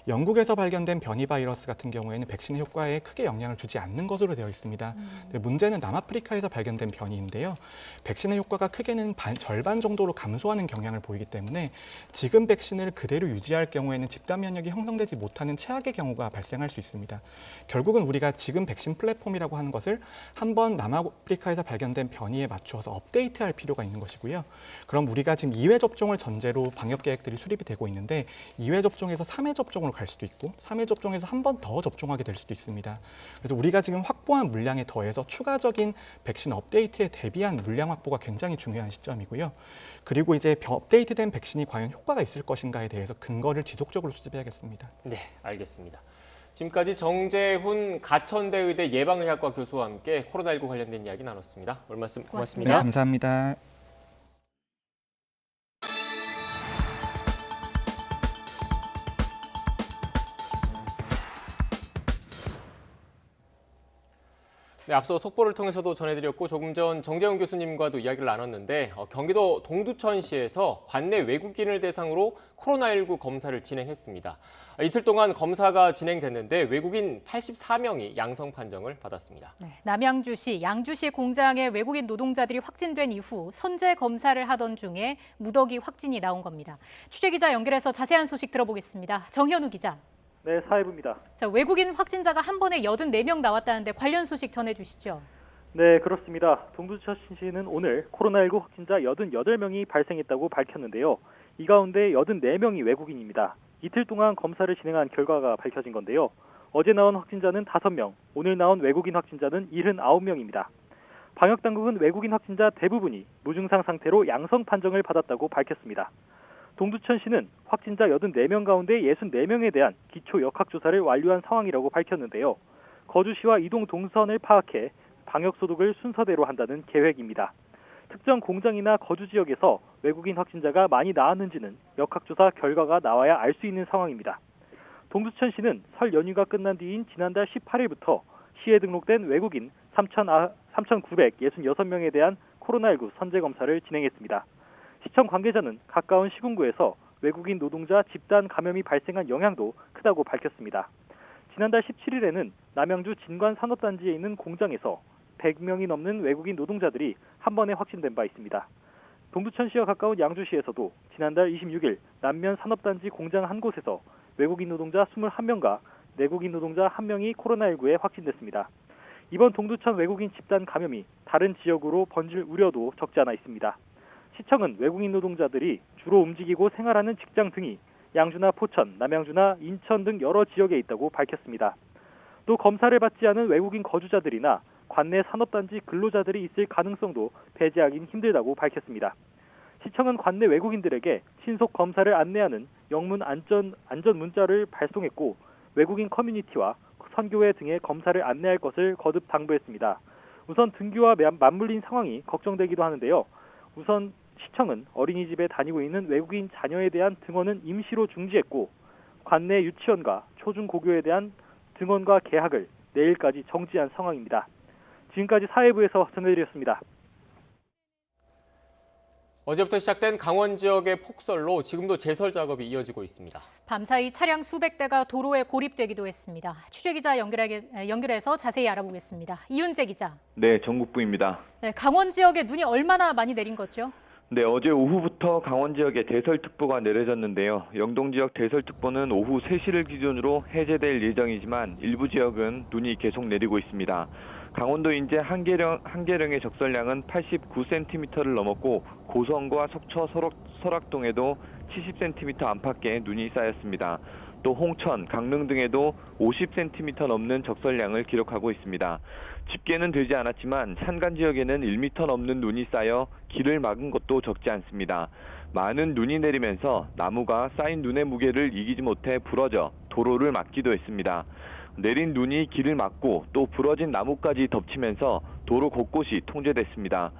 영국에서 발견된 변이 바이러스 같은 경우에는 백신의 효과에 크게 영향을 주지 않는 것으로 되어 있습니다. 근데 문제는 남아프리카에서 발견된 변이인데요. 백신의 효과가 크게는 절반 정도로 감소하는 경향을 보이기 때문에 지금 백신을 그대로 유지할 경우에는 집단 면역이 형성되지 못하는 최악의 경우가 발생할 수 있습니다. 결국은 우리가 지금 백신 플랫폼이라고 하는 것을 한번 남아프리카에서 발견된 변이에 맞추어서 업데이트할 필요가 있는 것이고요. 그럼 우리가 지금 2회 접종을 전제로 방역 계획들이 수립이 되고 있는데 2회 접종에서 3회 접종으로 갈 수도 있고 3회 접종에서 한 번 더 접종하게 될 수도 있습니다. 그래서 우리가 지금 확보한 물량에 더해서 추가적인 백신 업데이트에 대비한 물량 확보가 굉장히 중요한 시점이고요. 그리고 이제 업데이트된 백신이 과연 효과가 있을 것인가에 대해서 근거를 지속적으로 수집해야겠습니다. 네, 알겠습니다. 지금까지 정재훈 가천대의대 예방의학과 교수와 함께 코로나19 관련된 이야기 나눴습니다. 오늘 말씀 고맙습니다. 네, 감사합니다. 네, 앞서 속보를 통해서도 전해드렸고 조금 전 정재훈 교수님과도 이야기를 나눴는데 경기도 동두천시에서 관내 외국인을 대상으로 코로나19 검사를 진행했습니다. 이틀 동안 검사가 진행됐는데 외국인 84명이 양성 판정을 받았습니다. 네, 남양주시, 양주시 공장의 외국인 노동자들이 확진된 이후 선제 검사를 하던 중에 무더기 확진이 나온 겁니다. 취재기자 연결해서 자세한 소식 들어보겠습니다. 정현우 기자. 네, 사회부입니다. 자, 외국인 확진자가 한 번에 84명 나왔다는데 관련 소식 전해주시죠. 네, 그렇습니다. 동두천시는 오늘 코로나19 확진자 88명이 발생했다고 밝혔는데요. 이 가운데 84명이 외국인입니다. 이틀 동안 검사를 진행한 결과가 밝혀진 건데요. 어제 나온 확진자는 5명, 오늘 나온 외국인 확진자는 79명입니다. 방역당국은 외국인 확진자 대부분이 무증상 상태로 양성 판정을 받았다고 밝혔습니다. 동두천시는 확진자 84명 가운데 64명에 대한 기초 역학조사를 완료한 상황이라고 밝혔는데요. 거주시와 이동 동선을 파악해 방역소독을 순서대로 한다는 계획입니다. 특정 공장이나 거주 지역에서 외국인 확진자가 많이 나왔는지는 역학조사 결과가 나와야 알 수 있는 상황입니다. 동두천시는 설 연휴가 끝난 뒤인 지난달 18일부터 시에 등록된 외국인 3,966명에 대한 코로나19 선제검사를 진행했습니다. 시청 관계자는 가까운 시군구에서 외국인 노동자 집단 감염이 발생한 영향도 크다고 밝혔습니다. 지난달 17일에는 남양주 진관산업단지에 있는 공장에서 100명이 넘는 외국인 노동자들이 한 번에 확진된 바 있습니다. 동두천시와 가까운 양주시에서도 지난달 26일 남면 산업단지 공장 한 곳에서 외국인 노동자 21명과 내국인 노동자 1명이 코로나19에 확진됐습니다. 이번 동두천 외국인 집단 감염이 다른 지역으로 번질 우려도 적지 않아 있습니다. 시청은 외국인 노동자들이 주로 움직이고 생활하는 직장 등이 양주나 포천, 남양주나 인천 등 여러 지역에 있다고 밝혔습니다. 또 검사를 받지 않은 외국인 거주자들이나 관내 산업단지 근로자들이 있을 가능성도 배제하긴 힘들다고 밝혔습니다. 시청은 관내 외국인들에게 신속 검사를 안내하는 영문 안전 문자를 발송했고 외국인 커뮤니티와 선교회 등의 검사를 안내할 것을 거듭 당부했습니다. 우선 등교와 맞물린 상황이 걱정되기도 하는데요. 우선 시청은 어린이집에 다니고 있는 외국인 자녀에 대한 등원은 임시로 중지했고 관내 유치원과 초중고교에 대한 등원과 개학을 내일까지 정지한 상황입니다. 지금까지 사회부에서 전해드렸습니다. 어제부터 시작된 강원 지역의 폭설로 지금도 제설 작업이 이어지고 있습니다. 밤사이 차량 수백 대가 도로에 고립되기도 했습니다. 취재기자 연결해서 자세히 알아보겠습니다. 이윤재 기자. 네, 전국부입니다. 네, 강원 지역에 눈이 얼마나 많이 내린 거죠? 네, 어제 오후부터 강원 지역에 대설특보가 내려졌는데요. 영동 지역 대설특보는 오후 3시를 기준으로 해제될 예정이지만 일부 지역은 눈이 계속 내리고 있습니다. 강원도 인제 한계령의 적설량은 89cm를 넘었고 고성과 속초, 설악동에도 70cm 안팎의 눈이 쌓였습니다. 또 홍천, 강릉 등에도 50cm 넘는 적설량을 기록하고 있습니다. 집계는 되지 않았지만 산간 지역에는 1m 넘는 눈이 쌓여 길을 막은 것도 적지 않습니다. 많은 눈이 내리면서 나무가 쌓인 눈의 무게를 이기지 못해 부러져 도로를 막기도 했습니다. 내린 눈이 길을 막고 또 부러진 나무까지 덮치면서 도로 곳곳이 통제됐습니다.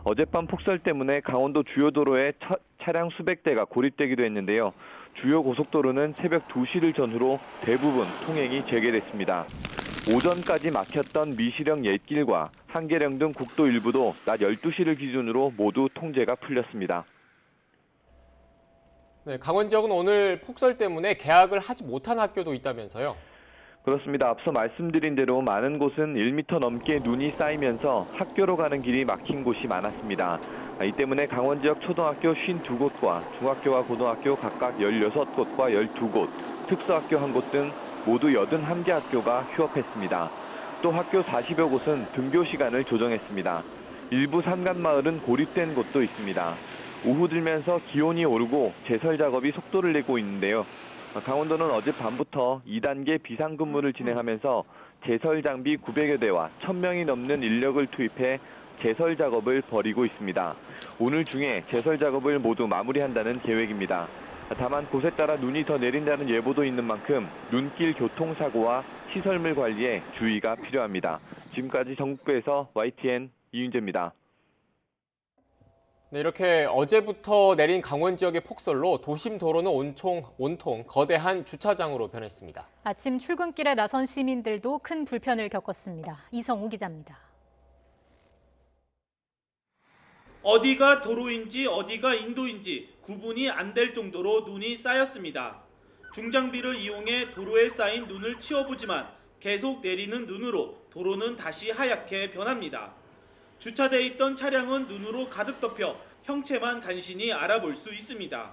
어젯밤 폭설 때문에 강원도 주요 도로에 차량 수백 대가 고립되기도 했는데요. 주요 고속도로는 새벽 2시를 전후로 대부분 통행이 재개됐습니다. 오전까지 막혔던 미시령 옛길과 한계령 등 국도 일부도 낮 12시를 기준으로 모두 통제가 풀렸습니다. 네, 강원 지역은 오늘 폭설 때문에 개학을 하지 못한 학교도 있다면서요? 그렇습니다. 앞서 말씀드린 대로 많은 곳은 1m 넘게 눈이 쌓이면서 학교로 가는 길이 막힌 곳이 많았습니다. 이 때문에 강원 지역 초등학교 52곳과 중학교와 고등학교 각각 16곳과 12곳, 특수학교 1곳 등 모두 81개 학교가 휴업했습니다. 또 학교 40여 곳은 등교 시간을 조정했습니다. 일부 산간마을은 고립된 곳도 있습니다. 오후 들면서 기온이 오르고 제설 작업이 속도를 내고 있는데요. 강원도는 어젯밤부터 2단계 비상근무를 진행하면서 제설 장비 900여 대와 1000명이 넘는 인력을 투입해 제설 작업을 벌이고 있습니다. 오늘 중에 제설 작업을 모두 마무리한다는 계획입니다. 다만 곳에 따라 눈이 더 내린다는 예보도 있는 만큼 눈길 교통사고와 시설물 관리에 주의가 필요합니다. 지금까지 전국부에서 YTN 이윤재입니다. 네, 이렇게 어제부터 내린 강원 지역의 폭설로 도심 도로는 온통 거대한 주차장으로 변했습니다. 아침 출근길에 나선 시민들도 큰 불편을 겪었습니다. 이성우 기자입니다. 어디가 도로인지 어디가 인도인지 구분이 안 될 정도로 눈이 쌓였습니다. 중장비를 이용해 도로에 쌓인 눈을 치워보지만 계속 내리는 눈으로 도로는 다시 하얗게 변합니다. 주차돼 있던 차량은 눈으로 가득 덮여 형체만 간신히 알아볼 수 있습니다.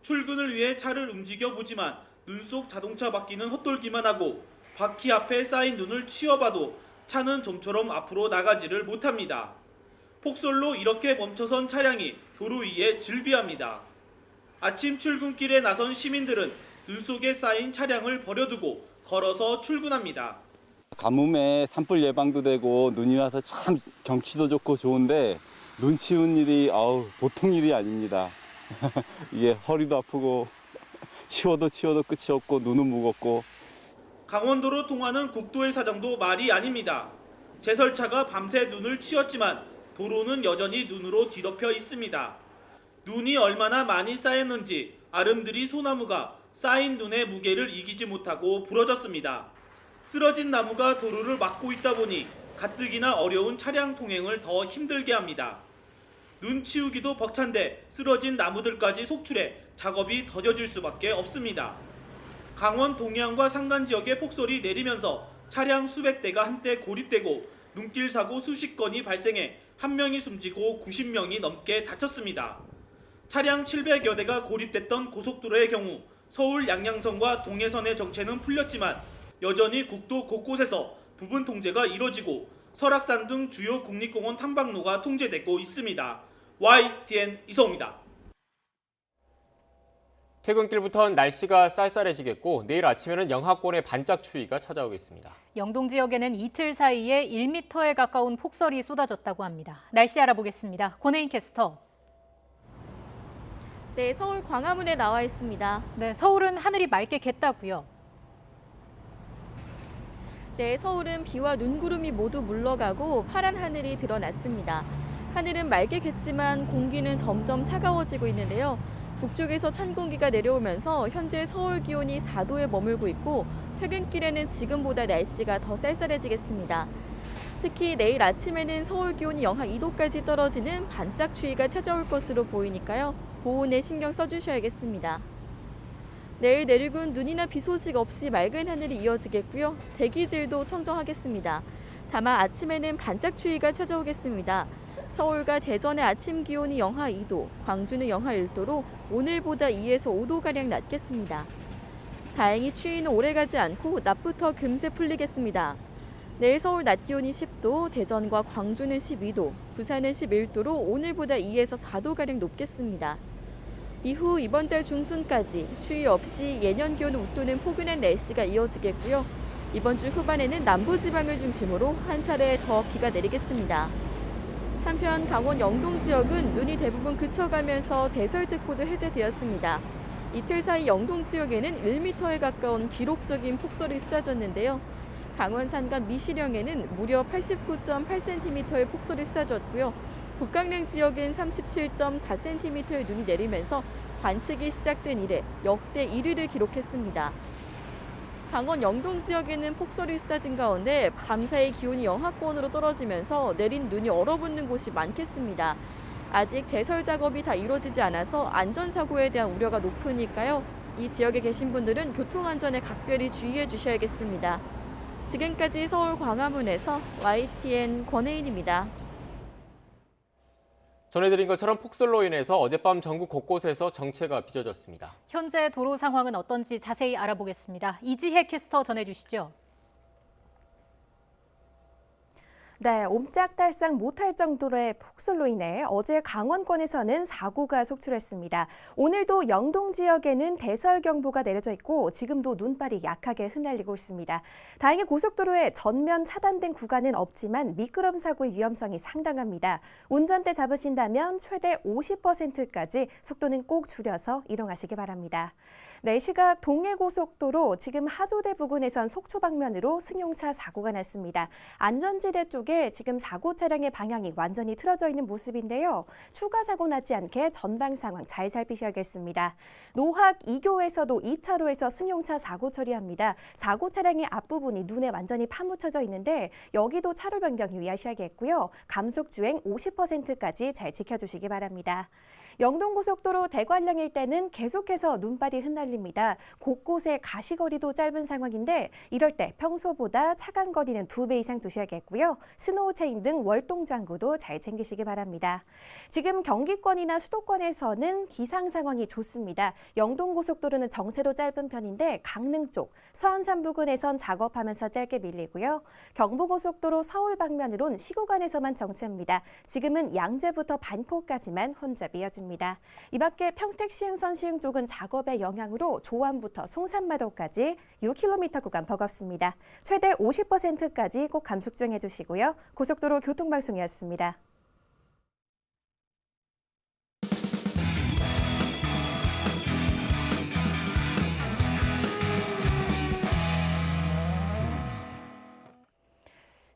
출근을 위해 차를 움직여 보지만 눈 속 자동차 바퀴는 헛돌기만 하고 바퀴 앞에 쌓인 눈을 치워봐도 차는 좀처럼 앞으로 나가지를 못합니다. 폭설로 이렇게 멈춰선 차량이 도로 위에 질비합니다. 아침 출근길에 나선 시민들은 눈 속에 쌓인 차량을 버려두고 걸어서 출근합니다. 가뭄에 산불 예방도 되고 눈이 와서 참 경치도 좋고 좋은데 눈 치운 일이 보통 일이 아닙니다. 이게 허리도 아프고 치워도 끝이 없고 눈은 무겁고. 강원도로 통하는 국도의 사정도 말이 아닙니다. 제설차가 밤새 눈을 치웠지만 도로는 여전히 눈으로 뒤덮여 있습니다. 눈이 얼마나 많이 쌓였는지 아름드리 소나무가 쌓인 눈의 무게를 이기지 못하고 부러졌습니다. 쓰러진 나무가 도로를 막고 있다 보니 가뜩이나 어려운 차량 통행을 더 힘들게 합니다. 눈 치우기도 벅찬데 쓰러진 나무들까지 속출해 작업이 더뎌질 수밖에 없습니다. 강원 동해안과 산간 지역에 폭설이 내리면서 차량 수백 대가 한때 고립되고 눈길 사고 수십 건이 발생해 1명이 숨지고 90명이 넘게 다쳤습니다. 차량 700여 대가 고립됐던 고속도로의 경우 서울 양양선과 동해선의 정체는 풀렸지만 여전히 국도 곳곳에서 부분 통제가 이뤄지고 설악산 등 주요 국립공원 탐방로가 통제되고 있습니다. YTN 이성입니다. 퇴근길부터는 날씨가 쌀쌀해지겠고 내일 아침에는 영하권의 반짝 추위가 찾아오겠습니다. 영동 지역에는 이틀 사이에 1m에 가까운 폭설이 쏟아졌다고 합니다. 날씨 알아보겠습니다. 권혜인 캐스터. 네, 서울 광화문에 나와 있습니다. 네, 서울은 하늘이 맑게 겠다고요. 네, 서울은 비와 눈구름이 모두 물러가고 파란 하늘이 드러났습니다. 하늘은 맑게 겠지만 공기는 점점 차가워지고 있는데요. 북쪽에서 찬 공기가 내려오면서 현재 서울 기온이 4도에 머물고 있고 퇴근길에는 지금보다 날씨가 더 쌀쌀해지겠습니다. 특히 내일 아침에는 서울 기온이 영하 2도까지 떨어지는 반짝 추위가 찾아올 것으로 보이니까요. 보온에 신경 써주셔야겠습니다. 내일 내륙은 눈이나 비 소식 없이 맑은 하늘이 이어지겠고요. 대기질도 청정하겠습니다. 다만 아침에는 반짝 추위가 찾아오겠습니다. 서울과 대전의 아침 기온이 영하 2도, 광주는 영하 1도로 오늘보다 2에서 5도가량 낮겠습니다. 다행히 추위는 오래가지 않고 낮부터 금세 풀리겠습니다. 내일 서울 낮 기온이 10도, 대전과 광주는 12도, 부산은 11도로 오늘보다 2에서 4도가량 높겠습니다. 이후 이번 달 중순까지 추위 없이 예년 기온을 웃도는 포근한 날씨가 이어지겠고요. 이번 주 후반에는 남부지방을 중심으로 한 차례 더 비가 내리겠습니다. 한편 강원 영동 지역은 눈이 대부분 그쳐가면서 대설특보도 해제되었습니다. 이틀 사이 영동 지역에는 1m에 가까운 기록적인 폭설이 쏟아졌는데요. 강원 산간 미시령에는 무려 89.8cm의 폭설이 쏟아졌고요. 북강릉 지역은 37.4cm의 눈이 내리면서 관측이 시작된 이래 역대 1위를 기록했습니다. 강원 영동 지역에는 폭설이 쏟아진 가운데 밤사이 기온이 영하권으로 떨어지면서 내린 눈이 얼어붙는 곳이 많겠습니다. 아직 제설 작업이 다 이루어지지 않아서 안전사고에 대한 우려가 높으니까요. 이 지역에 계신 분들은 교통안전에 각별히 주의해 주셔야겠습니다. 지금까지 서울 광화문에서 YTN 권혜인입니다. 전해드린 것처럼 폭설로 인해서 어젯밤 전국 곳곳에서 정체가 빚어졌습니다. 현재 도로 상황은 어떤지 자세히 알아보겠습니다. 이지혜 캐스터 전해주시죠. 네, 옴짝달싹 못할 정도의 폭설로 인해 어제 강원권에서는 사고가 속출했습니다. 오늘도 영동 지역에는 대설경보가 내려져 있고 지금도 눈발이 약하게 흩날리고 있습니다. 다행히 고속도로에 전면 차단된 구간은 없지만 미끄럼 사고의 위험성이 상당합니다. 운전대 잡으신다면 최대 50%까지 속도는 꼭 줄여서 이동하시기 바랍니다. 네, 시각 동해고속도로 지금 하조대 부근에선 속초 방면으로 승용차 사고가 났습니다. 안전지대 쪽에 지금 사고 차량의 방향이 완전히 틀어져 있는 모습인데요. 추가 사고 나지 않게 전방 상황 잘 살피셔야겠습니다. 노학 2교에서도 2차로에서 승용차 사고 처리합니다. 사고 차량의 앞부분이 눈에 완전히 파묻혀져 있는데 여기도 차로 변경 유의하셔야겠고요. 감속 주행 50%까지 잘 지켜주시기 바랍니다. 영동고속도로 대관령 일대는 계속해서 눈발이 흩날립니다. 곳곳에 가시거리도 짧은 상황인데 이럴 때 평소보다 차간 거리는 2배 이상 두셔야겠고요. 스노우 체인 등 월동 장구도 잘 챙기시기 바랍니다. 지금 경기권이나 수도권에서는 기상 상황이 좋습니다. 영동고속도로는 정체로 짧은 편인데 강릉 쪽, 서안산 부근에선 작업하면서 짧게 밀리고요. 경부고속도로 서울 방면으론 시구간에서만 정체입니다. 지금은 양재부터 반포까지만 혼잡 이어집니다. 이 밖에 평택 시흥선 시흥 쪽은 작업의 영향으로 조안부터 송산마도까지 6km 구간 버겁습니다. 최대 50%까지 꼭 감속중해 주시고요. 고속도로 교통방송이었습니다.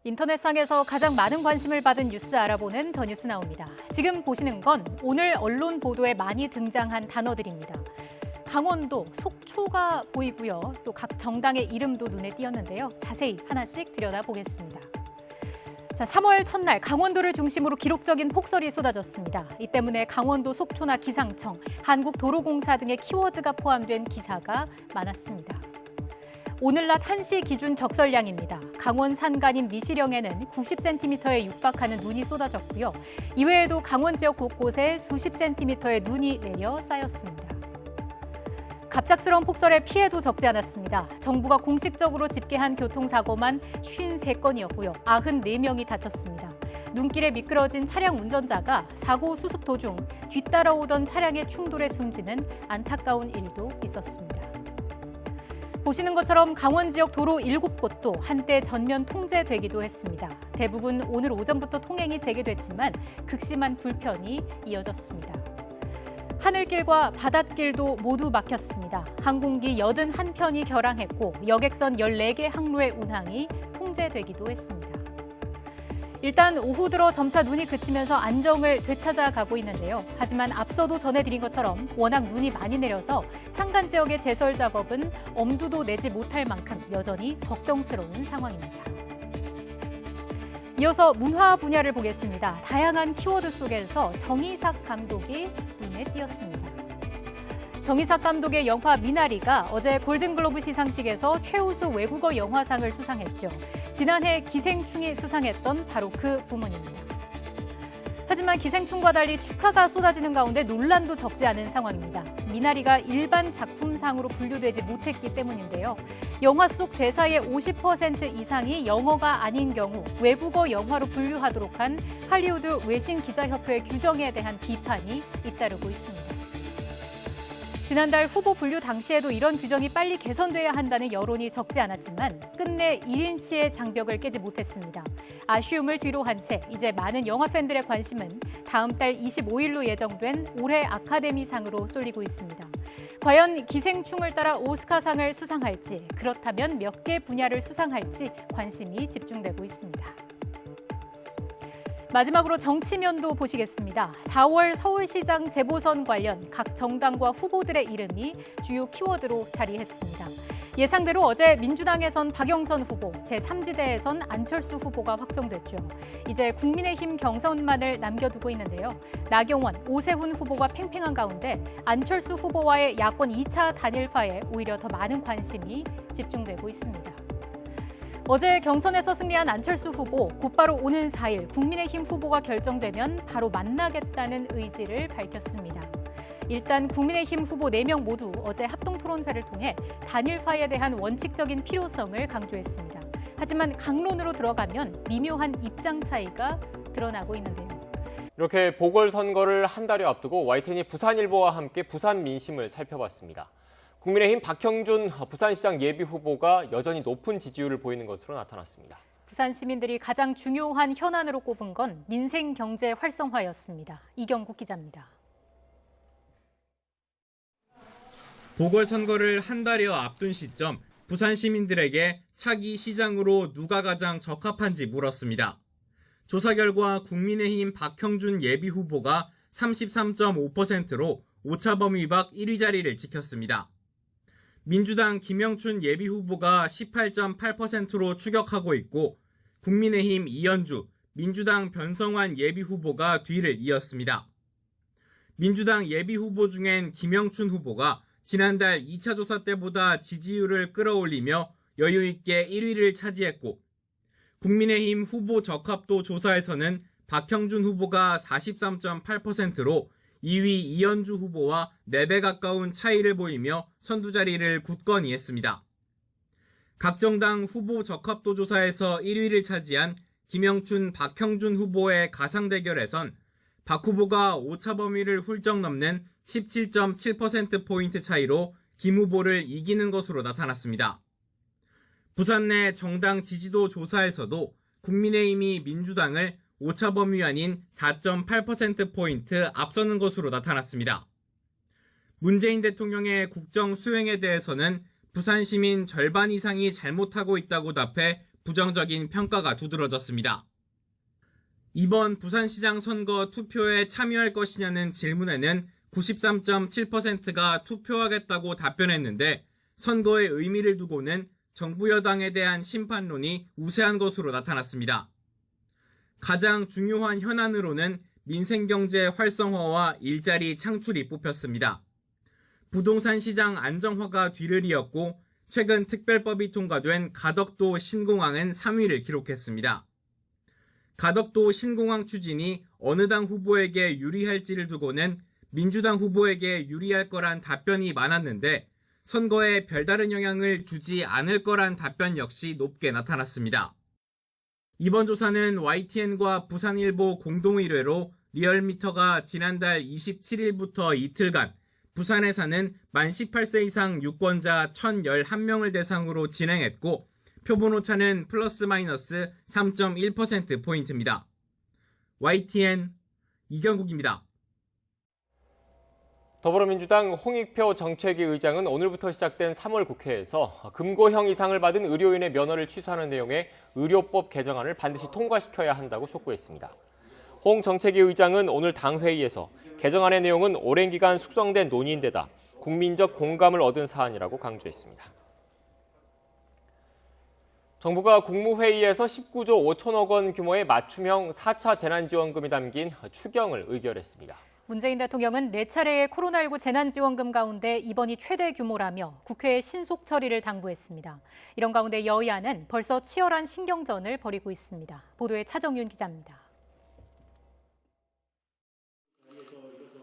인터넷상에서 가장 많은 관심을 받은 뉴스 알아보는 더 뉴스 나옵니다. 지금 보시는 건 오늘 언론 보도에 많이 등장한 단어들입니다. 강원도, 속초가 보이고요. 또 각 정당의 이름도 눈에 띄었는데요. 자세히 하나씩 들여다보겠습니다. 자, 3월 첫날 강원도를 중심으로 기록적인 폭설이 쏟아졌습니다. 이 때문에 강원도 속초나 기상청, 한국도로공사 등의 키워드가 포함된 기사가 많았습니다. 오늘 낮 1시 기준 적설량입니다. 강원 산간인 미시령에는 90cm에 육박하는 눈이 쏟아졌고요. 이외에도 강원 지역 곳곳에 수십 cm의 눈이 내려 쌓였습니다. 갑작스러운 폭설에 피해도 적지 않았습니다. 정부가 공식적으로 집계한 교통사고만 53건이었고요. 94명이 다쳤습니다. 눈길에 미끄러진 차량 운전자가 사고 수습 도중 뒤따라오던 차량의 충돌에 숨지는 안타까운 일도 있었습니다. 보시는 것처럼 강원 지역 도로 7곳도 한때 전면 통제되기도 했습니다. 대부분 오늘 오전부터 통행이 재개됐지만 극심한 불편이 이어졌습니다. 하늘길과 바닷길도 모두 막혔습니다. 항공기 81편이 결항했고 여객선 14개 항로의 운항이 통제되기도 했습니다. 일단 오후 들어 점차 눈이 그치면서 안정을 되찾아가고 있는데요. 하지만 앞서도 전해드린 것처럼 워낙 눈이 많이 내려서 산간 지역의 제설 작업은 엄두도 내지 못할 만큼 여전히 걱정스러운 상황입니다. 이어서 문화 분야를 보겠습니다. 다양한 키워드 속에서 정의삭 감독이 눈에 띄었습니다. 정의삭 감독의 영화 미나리가 어제 골든글로브 시상식에서 최우수 외국어 영화상을 수상했죠. 지난해 기생충이 수상했던 바로 그 부문입니다. 하지만 기생충과 달리 축하가 쏟아지는 가운데 논란도 적지 않은 상황입니다. 미나리가 일반 작품상으로 분류되지 못했기 때문인데요. 영화 속 대사의 50% 이상이 영어가 아닌 경우 외국어 영화로 분류하도록 한 할리우드 외신기자협회의 규정에 대한 비판이 잇따르고 있습니다. 지난달 후보 분류 당시에도 이런 규정이 빨리 개선돼야 한다는 여론이 적지 않았지만 끝내 1인치의 장벽을 깨지 못했습니다. 아쉬움을 뒤로 한 채 이제 많은 영화 팬들의 관심은 다음 달 25일로 예정된 올해 아카데미상으로 쏠리고 있습니다. 과연 기생충을 따라 오스카상을 수상할지, 그렇다면 몇 개 분야를 수상할지 관심이 집중되고 있습니다. 마지막으로 정치면도 보시겠습니다. 4월 서울시장 재보선 관련 각 정당과 후보들의 이름이 주요 키워드로 자리했습니다. 예상대로 어제 민주당에선 박영선 후보, 제3지대에선 안철수 후보가 확정됐죠. 이제 국민의힘 경선만을 남겨두고 있는데요. 나경원, 오세훈 후보가 팽팽한 가운데 안철수 후보와의 야권 2차 단일화에 오히려 더 많은 관심이 집중되고 있습니다. 어제 경선에서 승리한 안철수 후보, 곧바로 오는 4일 국민의힘 후보가 결정되면 바로 만나겠다는 의지를 밝혔습니다. 일단 국민의힘 후보 4명 모두 어제 합동토론회를 통해 단일화에 대한 원칙적인 필요성을 강조했습니다. 하지만 강론으로 들어가면 미묘한 입장 차이가 드러나고 있는데요. 이렇게 보궐선거를 한 달여 앞두고 YTN이 부산일보와 함께 부산 민심을 살펴봤습니다. 국민의힘 박형준 부산시장 예비후보가 여전히 높은 지지율을 보이는 것으로 나타났습니다. 부산 시민들이 가장 중요한 현안으로 꼽은 건 민생 경제 활성화였습니다. 이경국 기자입니다. 보궐선거를 한 달여 앞둔 시점, 부산 시민들에게 차기 시장으로 누가 가장 적합한지 물었습니다. 조사 결과 국민의힘 박형준 예비후보가 33.5%로 오차범위 밖 1위 자리를 지켰습니다. 민주당 김영춘 예비후보가 18.8%로 추격하고 있고 국민의힘 이현주, 민주당 변성환 예비후보가 뒤를 이었습니다. 민주당 예비후보 중엔 김영춘 후보가 지난달 2차 조사 때보다 지지율을 끌어올리며 여유 있게 1위를 차지했고, 국민의힘 후보 적합도 조사에서는 박형준 후보가 43.8%로 2위 이현주 후보와 4배 가까운 차이를 보이며 선두 자리를 굳건히 했습니다. 각 정당 후보 적합도 조사에서 1위를 차지한 김영춘, 박형준 후보의 가상 대결에선 박 후보가 오차 범위를 훌쩍 넘는 17.7%포인트 차이로 김 후보를 이기는 것으로 나타났습니다. 부산 내 정당 지지도 조사에서도 국민의힘이 민주당을 오차 범위 아닌 4.8%포인트 앞서는 것으로 나타났습니다. 문재인 대통령의 국정 수행에 대해서는 부산 시민 절반 이상이 잘못하고 있다고 답해 부정적인 평가가 두드러졌습니다. 이번 부산시장 선거 투표에 참여할 것이냐는 질문에는 93.7%가 투표하겠다고 답변했는데, 선거의 의미를 두고는 정부 여당에 대한 심판론이 우세한 것으로 나타났습니다. 가장 중요한 현안으로는 민생경제 활성화와 일자리 창출이 뽑혔습니다. 부동산 시장 안정화가 뒤를 이었고, 최근 특별법이 통과된 가덕도 신공항은 3위를 기록했습니다. 가덕도 신공항 추진이 어느 당 후보에게 유리할지를 두고는 민주당 후보에게 유리할 거란 답변이 많았는데, 선거에 별다른 영향을 주지 않을 거란 답변 역시 높게 나타났습니다. 이번 조사는 YTN과 부산일보 공동의뢰로 리얼미터가 지난달 27일부터 이틀간 부산에 사는 만 18세 이상 유권자 1,011명을 대상으로 진행했고, 표본 오차는 플러스 마이너스 3.1%포인트입니다. YTN 이경국입니다. 더불어민주당 홍익표 정책위 의장은 오늘부터 시작된 3월 국회에서 금고형 이상을 받은 의료인의 면허를 취소하는 내용의 의료법 개정안을 반드시 통과시켜야 한다고 촉구했습니다. 홍 정책위 의장은 오늘 당회의에서 개정안의 내용은 오랜 기간 숙성된 논의인데다 국민적 공감을 얻은 사안이라고 강조했습니다. 정부가 국무회의에서 19조 5천억 원 규모의 맞춤형 4차 재난지원금이 담긴 추경을 의결했습니다. 문재인 대통령은 4차례의 코로나19 재난지원금 가운데 이번이 최대 규모라며 국회의 신속 처리를 당부했습니다. 이런 가운데 여야는 벌써 치열한 신경전을 벌이고 있습니다. 보도에 차정윤 기자입니다.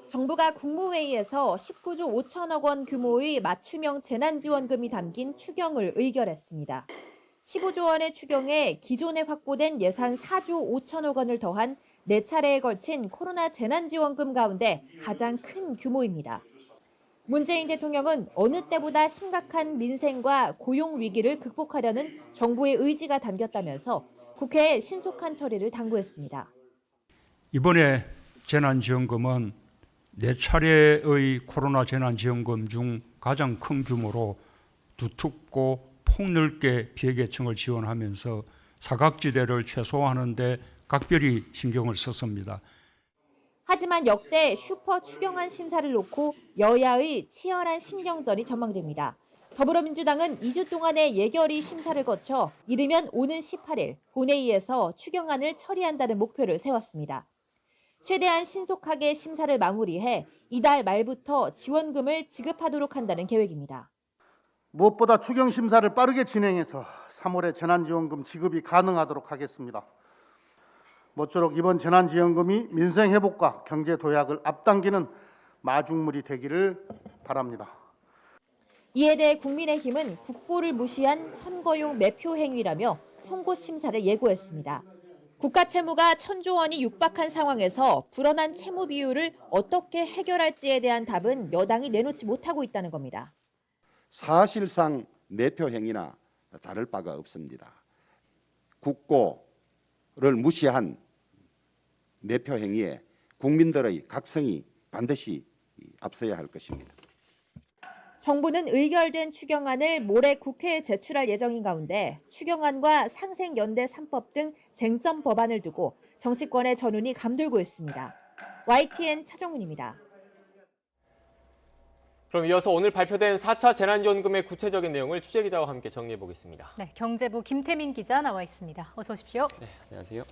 정부가 국무회의에서 19조 5천억 원 규모의 맞춤형 재난지원금이 담긴 추경을 의결했습니다. 15조 원의 추경에 기존에 확보된 예산 4조 5천억 원을 더한 4차례에 걸친 코로나 재난지원금 가운데 가장 큰 규모입니다. 문재인 대통령은 어느 때보다 심각한 민생과 고용 위기를 극복하려는 정부의 의지가 담겼다면서 국회에 신속한 처리를 당부했습니다. 이번에 재난지원금은 4차례의 코로나 재난지원금 중 가장 큰 규모로 두텁고 폭넓게 피해계층을 지원하면서 사각지대를 최소화하는 데 각별히 신경을 썼습니다. 하지만 역대 슈퍼 추경안 심사를 놓고 여야의 치열한 신경전이 전망됩니다. 더불어민주당은 2주 동안의 예결위 심사를 거쳐 이르면 오는 18일 본회의에서 추경안을 처리한다는 목표를 세웠습니다. 최대한 신속하게 심사를 마무리해 이달 말부터 지원금을 지급하도록 한다는 계획입니다. 무엇보다 추경 심사를 빠르게 진행해서 3월에 재난지원금 지급이 가능하도록 하겠습니다. 모쪼록 이번 재난지원금이 민생 회복과 경제 도약을 앞당기는 마중물이 되기를 바랍니다. 이에 대해 국민의힘은 국고를 무시한 선거용 매표 행위라며 송고 심사를 예고했습니다. 국가 채무가 1,000조 원이 육박한 상황에서 불어난 채무 비율을 어떻게 해결할지에 대한 답은 여당이 내놓지 못하고 있다는 겁니다. 사실상 매표 행위나 다를 바가 없습니다. 국고를 무시한 매표 행위에 국민들의 각성이 반드시 앞서야 할 것입니다. 정부는 의결된 추경안을 모레 국회에 제출할 예정인 가운데 추경안과 상생연대 3법 등 쟁점 법안을 두고 정치권의 전운이 감돌고 있습니다. YTN 차정훈입니다. 그럼 이어서 오늘 발표된 4차 재난지원금의 구체적인 내용을 취재기자와 함께 정리해 보겠습니다. 네, 경제부 김태민 기자 나와 있습니다. 어서 오십시오. 네, 안녕하세요.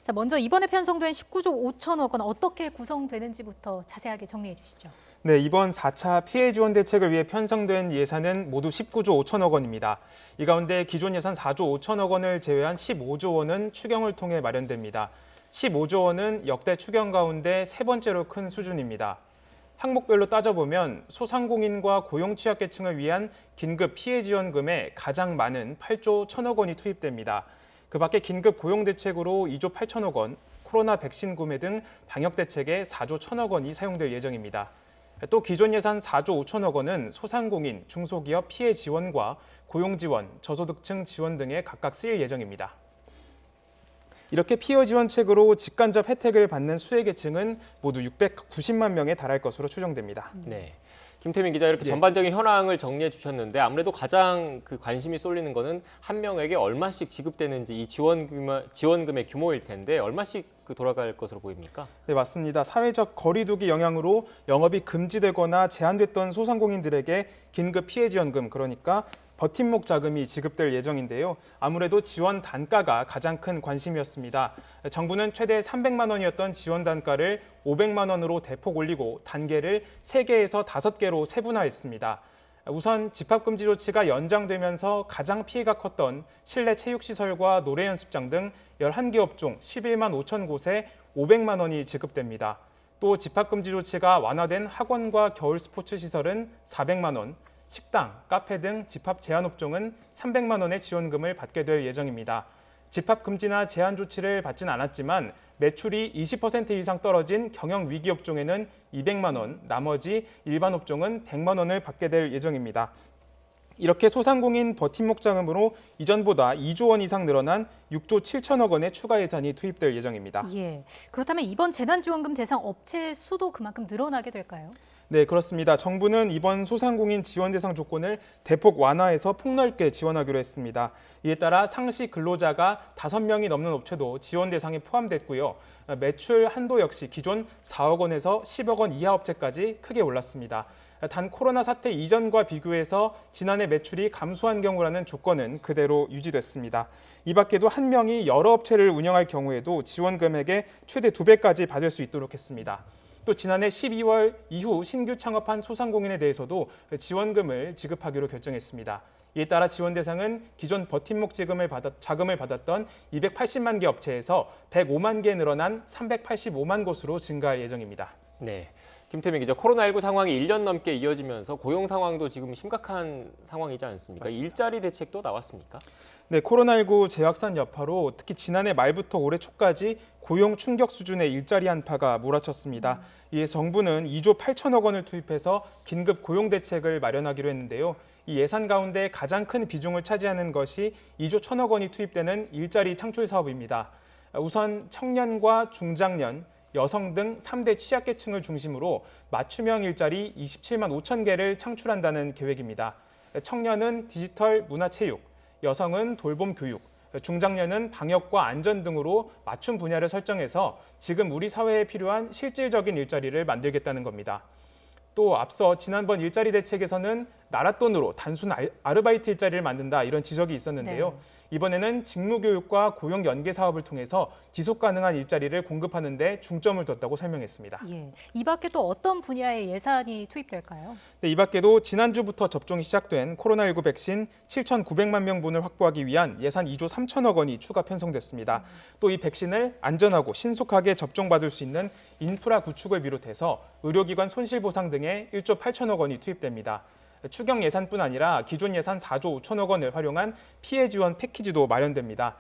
자, 먼저 이번에 편성된 19조 5천억 원 어떻게 구성되는지부터 자세하게 정리해 주시죠. 네, 이번 4차 피해 지원 대책을 위해 편성된 예산은 모두 19조 5천억 원입니다. 이 가운데 기존 예산 4조 5천억 원을 제외한 15조 원은 추경을 통해 마련됩니다. 15조 원은 역대 추경 가운데 세 번째로 큰 수준입니다. 항목별로 따져보면 소상공인과 고용취약계층을 위한 긴급 피해 지원금에 가장 많은 8조 1천억 원이 투입됩니다. 그 밖에 긴급 고용대책으로 2조 8천억 원, 코로나 백신 구매 등 방역대책에 4조 1천억 원이 사용될 예정입니다. 또 기존 예산 4조 5천억 원은 소상공인, 중소기업 피해 지원과 고용지원, 저소득층 지원 등에 각각 쓰일 예정입니다. 이렇게 피해 지원책으로 직간접 혜택을 받는 수혜계층은 모두 690만 명에 달할 것으로 추정됩니다. 네, 김태민 기자 이렇게 전반적인 현황을 정리해 주셨는데 아무래도 가장 관심이 쏠리는 거는 한 명에게 얼마씩 지급되는지 이 지원금의 규모일 텐데 얼마씩 돌아갈 것으로 보입니까? 네, 맞습니다. 사회적 거리두기 영향으로 영업이 금지되거나 제한됐던 소상공인들에게 긴급 피해 지원금, 그러니까 버팀목 자금이 지급될 예정인데요. 아무래도 지원 단가가 가장 큰 관심이었습니다. 정부는 최대 300만 원이었던 지원 단가를 500만 원으로 대폭 올리고 단계를 3개에서 5개로 세분화했습니다. 우선 집합금지 조치가 연장되면서 가장 피해가 컸던 실내 체육시설과 노래연습장 등 11개 업종 11만 5천 곳에 500만 원이 지급됩니다. 또 집합금지 조치가 완화된 학원과 겨울 스포츠 시설은 400만 원, 식당, 카페 등 집합 제한 업종은 300만 원의 지원금을 받게 될 예정입니다. 집합 금지나 제한 조치를 받진 않았지만 매출이 20% 이상 떨어진 경영 위기 업종에는 200만 원, 나머지 일반 업종은 100만 원을 받게 될 예정입니다. 이렇게 소상공인 버팀목 자금으로 이전보다 2조 원 이상 늘어난 6조 7천억 원의 추가 예산이 투입될 예정입니다. 예. 그렇다면 이번 재난지원금 대상 업체 수도 그만큼 늘어나게 될까요? 네, 그렇습니다. 정부는 이번 소상공인 지원 대상 조건을 대폭 완화해서 폭넓게 지원하기로 했습니다. 이에 따라 상시 근로자가 5명이 넘는 업체도 지원 대상에 포함됐고요. 매출 한도 역시 기존 4억 원에서 10억 원 이하 업체까지 크게 올랐습니다. 단 코로나 사태 이전과 비교해서 지난해 매출이 감소한 경우라는 조건은 그대로 유지됐습니다. 이 밖에도 한 명이 여러 업체를 운영할 경우에도 지원 금액의 최대 2배까지 받을 수 있도록 했습니다. 또 지난해 12월 이후 신규 창업한 소상공인에 대해서도 지원금을 지급하기로 결정했습니다. 이에 따라 지원 대상은 기존 버팀목 자금을 받았던 280만 개 업체에서 105만 개 늘어난 385만 곳으로 증가할 예정입니다. 네, 김태민 기자, 코로나19 상황이 1년 넘게 이어지면서 고용 상황도 지금 심각한 상황이지 않습니까? 맞습니다. 일자리 대책도 나왔습니까? 네, 코로나19 재확산 여파로 특히 지난해 말부터 올해 초까지 고용 충격 수준의 일자리 한파가 몰아쳤습니다. 이에 정부는 2조 8천억 원을 투입해서 긴급 고용 대책을 마련하기로 했는데요. 이 예산 가운데 가장 큰 비중을 차지하는 것이 2조 1천억 원이 투입되는 일자리 창출 사업입니다. 우선 청년과 중장년, 여성 등 3대 취약계층을 중심으로 맞춤형 일자리 27만 5천 개를 창출한다는 계획입니다. 청년은 디지털 문화체육, 여성은 돌봄 교육, 중장년은 방역과 안전 등으로 맞춤 분야를 설정해서 지금 우리 사회에 필요한 실질적인 일자리를 만들겠다는 겁니다. 또 앞서 지난번 일자리 대책에서는 나라 돈으로 단순 아르바이트 일자리를 만든다 이런 지적이 있었는데요. 네. 이번에는 직무교육과 고용 연계 사업을 통해서 지속 가능한 일자리를 공급하는 데 중점을 뒀다고 설명했습니다. 예. 이 밖에 또 어떤 분야의 예산이 투입될까요? 네, 이 밖에도 지난주부터 접종이 시작된 코로나19 백신 7,900만 명분을 확보하기 위한 예산 2조 3천억 원이 추가 편성됐습니다. 또 이 백신을 안전하고 신속하게 접종받을 수 있는 인프라 구축을 비롯해서 의료기관 손실보상 등에 1조 8천억 원이 투입됩니다. 추경 예산뿐 아니라 기존 예산 4조 5천억 원을 활용한 피해 지원 패키지도 마련됩니다.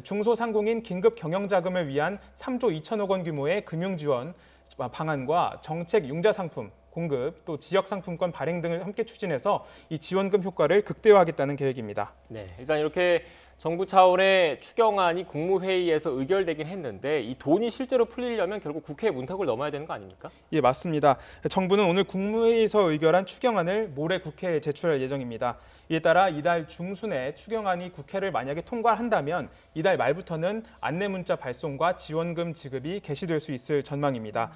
중소상공인 긴급 경영자금을 위한 3조 2천억 원 규모의 금융지원 방안과 정책 융자 상품 공급, 또 지역 상품권 발행 등을 함께 추진해서 이 지원금 효과를 극대화하겠다는 계획입니다. 네, 일단 이렇게 정부 차원의 추경안이 국무회의에서 의결되긴 했는데 이 돈이 실제로 풀리려면 결국 국회 문턱을 넘어야 되는 거 아닙니까? 예, 맞습니다. 정부는 오늘 국무회의에서 의결한 추경안을 모레 국회에 제출할 예정입니다. 이에 따라 이달 중순에 추경안이 국회를 만약에 통과한다면 이달 말부터는 안내 문자 발송과 지원금 지급이 개시될 수 있을 전망입니다.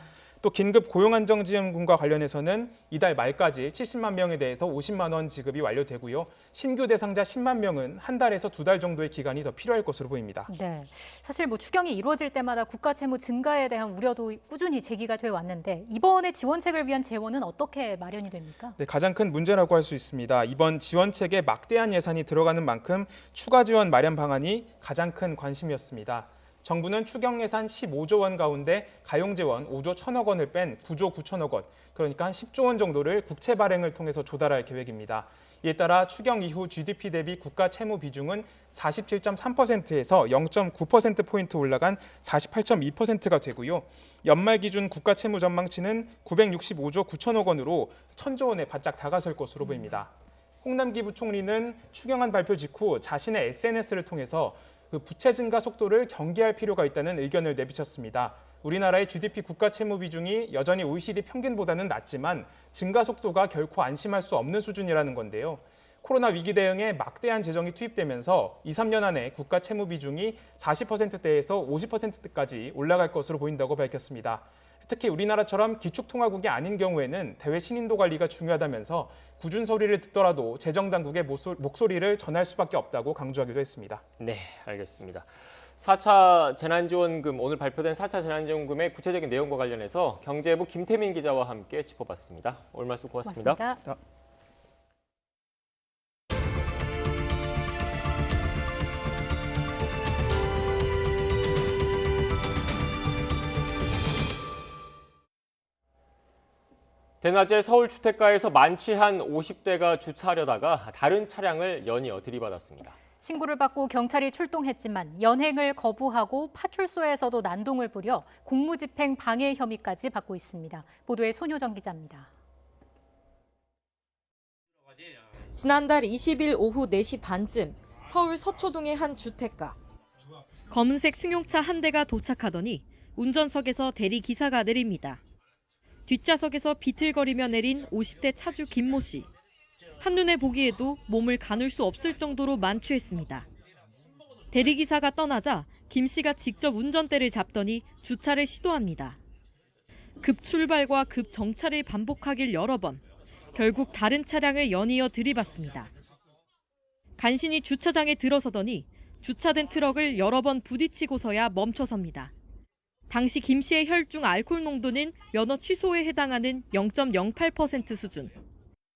또 긴급 고용안정지원금과 관련해서는 이달 말까지 70만 명에 대해서 50만 원 지급이 완료되고요. 신규 대상자 10만 명은 한 달에서 2달 정도의 기간이 더 필요할 것으로 보입니다. 네, 사실 추경이 이루어질 때마다 국가 채무 증가에 대한 우려도 꾸준히 제기가 돼 왔는데 이번에 지원책을 위한 재원은 어떻게 마련이 됩니까? 네, 가장 큰 문제라고 할 수 있습니다. 이번 지원책에 막대한 예산이 들어가는 만큼 추가 지원 마련 방안이 가장 큰 관심이었습니다. 정부는 추경 예산 15조 원 가운데 가용재원 5조 1천억 원을 뺀 9조 9천억 원, 그러니까 한 10조 원 정도를 국채 발행을 통해서 조달할 계획입니다. 이에 따라 추경 이후 GDP 대비 국가 채무 비중은 47.3%에서 0.9%포인트 올라간 48.2%가 되고요. 연말 기준 국가 채무 전망치는 965조 9천억 원으로 1,000조 원에 바짝 다가설 것으로 보입니다. 홍남기 부총리는 추경안 발표 직후 자신의 SNS를 통해서 부채 증가 속도를 경계할 필요가 있다는 의견을 내비쳤습니다. 우리나라의 GDP 국가 채무 비중이 여전히 OECD 평균보다는 낮지만 증가 속도가 결코 안심할 수 없는 수준이라는 건데요. 코로나 위기 대응에 막대한 재정이 투입되면서 2, 3년 안에 국가 채무 비중이 40%대에서 50%까지 올라갈 것으로 보인다고 밝혔습니다. 특히 우리나라처럼 기축통화국이 아닌 경우에는 대외 신인도 관리가 중요하다면서 굳은 소리를 듣더라도 재정당국의 목소리를 전할 수밖에 없다고 강조하기도 했습니다. 네, 알겠습니다. 4차 재난지원금, 오늘 발표된 4차 재난지원금의 구체적인 내용과 관련해서 경제부 김태민 기자와 함께 짚어봤습니다. 오늘 말씀 고맙습니다. 고맙습니다. 대낮에 서울 주택가에서 만취한 50대가 주차하려다가 다른 차량을 연이어 들이받았습니다. 신고를 받고 경찰이 출동했지만 연행을 거부하고 파출소에서도 난동을 부려 공무집행 방해 혐의까지 받고 있습니다. 보도에 손효정 기자입니다. 지난달 20일 오후 4시 반쯤 서울 서초동의 한 주택가. 검은색 승용차 한 대가 도착하더니 운전석에서 대리기사가 내립니다. 뒷좌석에서 비틀거리며 내린 50대 차주 김모 씨. 한눈에 보기에도 몸을 가눌 수 없을 정도로 만취했습니다. 대리기사가 떠나자 김 씨가 직접 운전대를 잡더니 주차를 시도합니다. 급출발과 급정차를 반복하길 여러 번. 결국 다른 차량을 연이어 들이받습니다. 간신히 주차장에 들어서더니 주차된 트럭을 여러 번 부딪히고서야 멈춰섭니다. 당시 김 씨의 혈중 알코올 농도는 면허 취소에 해당하는 0.08% 수준.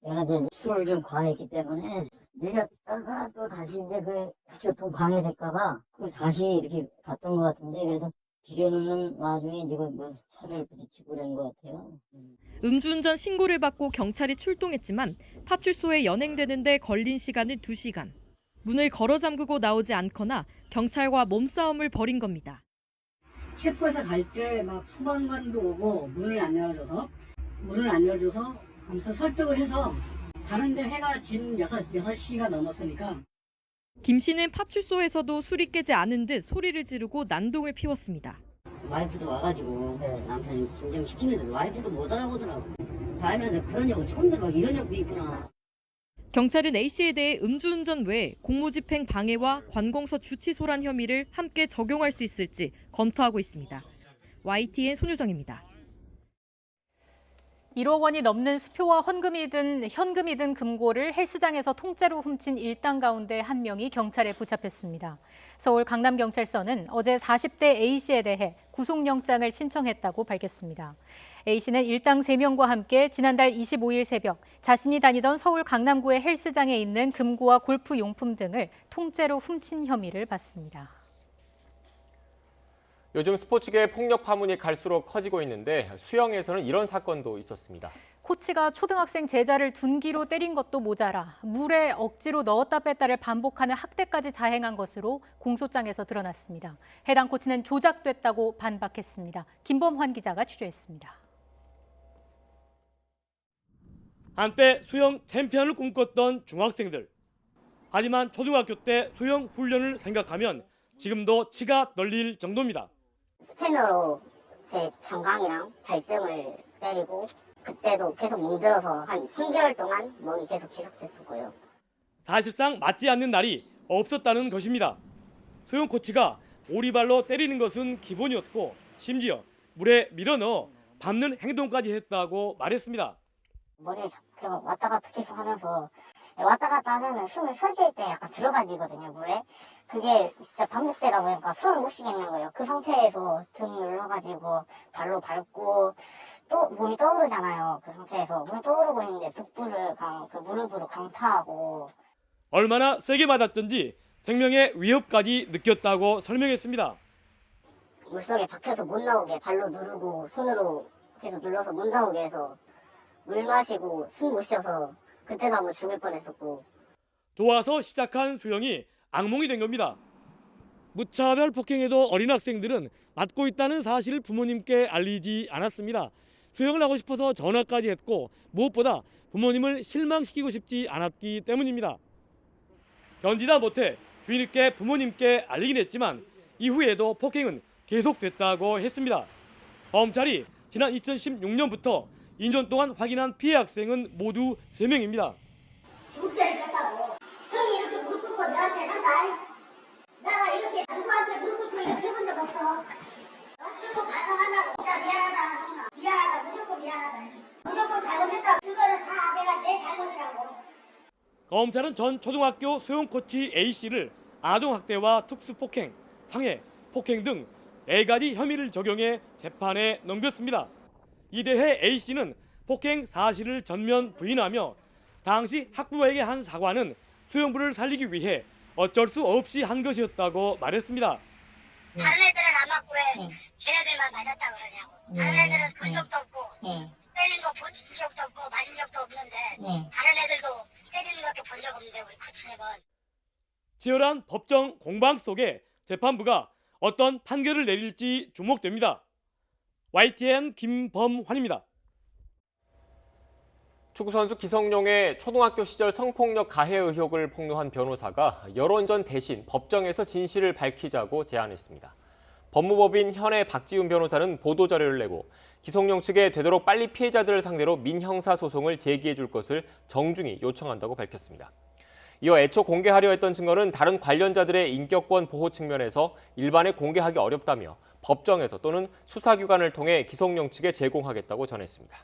내가 이제 술을 좀 과했기 때문에 내렸다가 또 다시 이제 교통 방해될까봐 그걸 다시 이렇게 갔던 것 같은데, 그래서 뒤로는 와중에 이제 차를 부딪히고 그런 것 같아요. 음주운전 신고를 받고 경찰이 출동했지만 파출소에 연행되는데 걸린 시간은 2시간. 문을 걸어 잠그고 나오지 않거나 경찰과 몸싸움을 벌인 겁니다. 체포해서 갈 때 막 소방관도 오고 문을 안 열어줘서 아무튼 설득을 해서 가는데 해가 지금 6시가 넘었으니까. 김 씨는 파출소에서도 술이 깨지 않은 듯 소리를 지르고 난동을 피웠습니다. 와이프도 와가지고 남편이 진정시키는데 와이프도 못 알아보더라고. 살면서 그런 역 처음 들어봐. 이런 역도 있구나. 경찰은 A 씨에 대해 음주운전 외에 공무집행 방해와 관공서 주치소란 혐의를 함께 적용할 수 있을지 검토하고 있습니다. YTN 손유정입니다. 1억 원이 넘는 수표와 현금이 든 금고를 헬스장에서 통째로 훔친 일당 가운데 한 명이 경찰에 붙잡혔습니다. 서울 강남경찰서는 어제 40대 A씨에 대해 구속영장을 신청했다고 밝혔습니다. A씨는 일당 3명과 함께 지난달 25일 새벽 자신이 다니던 서울 강남구의 헬스장에 있는 금고와 골프 용품 등을 통째로 훔친 혐의를 받습니다. 요즘 스포츠계 폭력 파문이 갈수록 커지고 있는데 수영에서는 이런 사건도 있었습니다. 코치가 초등학생 제자를 둔기로 때린 것도 모자라 물에 억지로 넣었다 뺐다를 반복하는 학대까지 자행한 것으로 공소장에서 드러났습니다. 해당 코치는 조작됐다고 반박했습니다. 김범환 기자가 취재했습니다. 한때 수영 챔피언을 꿈꿨던 중학생들. 하지만 초등학교 때 수영 훈련을 생각하면 지금도 치가 떨릴 정도입니다. 스패너로 제 정강이랑 발등을 때리고 그때도 계속 멍들어서 한 3개월 동안 멍이 계속 지속됐었고요. 사실상 맞지 않는 날이 없었다는 것입니다. 수영 코치가 오리발로 때리는 것은 기본이었고 심지어 물에 밀어넣어 밟는 행동까지 했다고 말했습니다. 머리를 잡고 왔다 갔다 계속 하면서 왔다 갔다 하면 숨을 설치할 때 약간 들어가지거든요, 물에. 그게 진짜 반복되다 보니까 숨을 못 쉬겠는 거예요. 그 상태에서 등 눌러가지고 발로 밟고 또 몸이 떠오르잖아요. 그 상태에서 몸이 떠오르고 있는데 복부를 그 무릎으로 강타하고. 얼마나 세게 맞았던지 생명의 위협까지 느꼈다고 설명했습니다. 물속에 박혀서 못 나오게 발로 누르고 손으로 계속 눌러서 못 나오게 해서 물 마시고 숨 못 쉬어서 그때도 한번 죽을 뻔했었고. 도와서 시작한 수영이 악몽이 된 겁니다. 무차별 폭행에도 어린 학생들은 맞고 있다는 사실을 부모님께 알리지 않았습니다. 수영을 하고 싶어서 전화까지 했고 무엇보다 부모님을 실망시키고 싶지 않았기 때문입니다. 견디다 못해 뒤늦게 부모님께 알리긴 했지만 이후에도 폭행은 계속됐다고 했습니다. 검찰이 지난 2016년부터 2년 동안 확인한 피해 학생은 모두 3명입니다. 죽자리 쳤다고. 형이 이렇게 무릎 꿇고 내한테 한다. 내가 이렇게 누구한테 무릎 꿇고 이렇게 해본 적 없어. 무조건 반성한다고. 진짜 미안하다. 미안하다. 무조건 미안하다. 무조건 잘못했다. 그거는 다 내가 내 잘못이라고. 검찰은 전 초등학교 수영 코치 A씨를 아동학대와 특수폭행, 상해, 폭행 등 4가지 혐의를 적용해 재판에 넘겼습니다. 이 대해 A씨는 폭행 사실을 전면 부인하며 당시 학부모에게 한 사과는 수영부를 살리기 위해 어쩔 수 없이 한 것이었다고 말했습니다. 다른 애들은 안 맞고 왜 걔네들만 맞았다 그러냐고. 다른 애들은 본 적도 없고 때린 거 본 적도 없고 맞은 적도 없는데 다른 애들도 때리는 것도 본 적 없는데 우리 코치님은. 치열한 법정 공방 속에 재판부가 어떤 판결을 내릴지 주목됩니다. YTN 김범환입니다. 축구선수 기성용의 초등학교 시절 성폭력 가해 의혹을 폭로한 변호사가 여론전 대신 법정에서 진실을 밝히자고 제안했습니다. 법무법인 현의 박지훈 변호사는 보도자료를 내고 기성용 측에 되도록 빨리 피해자들을 상대로 민형사소송을 제기해 줄 것을 정중히 요청한다고 밝혔습니다. 이어 애초 공개하려 했던 증거는 다른 관련자들의 인격권 보호 측면에서 일반에 공개하기 어렵다며 법정에서 또는 수사기관을 통해 기성용 측에 제공하겠다고 전했습니다.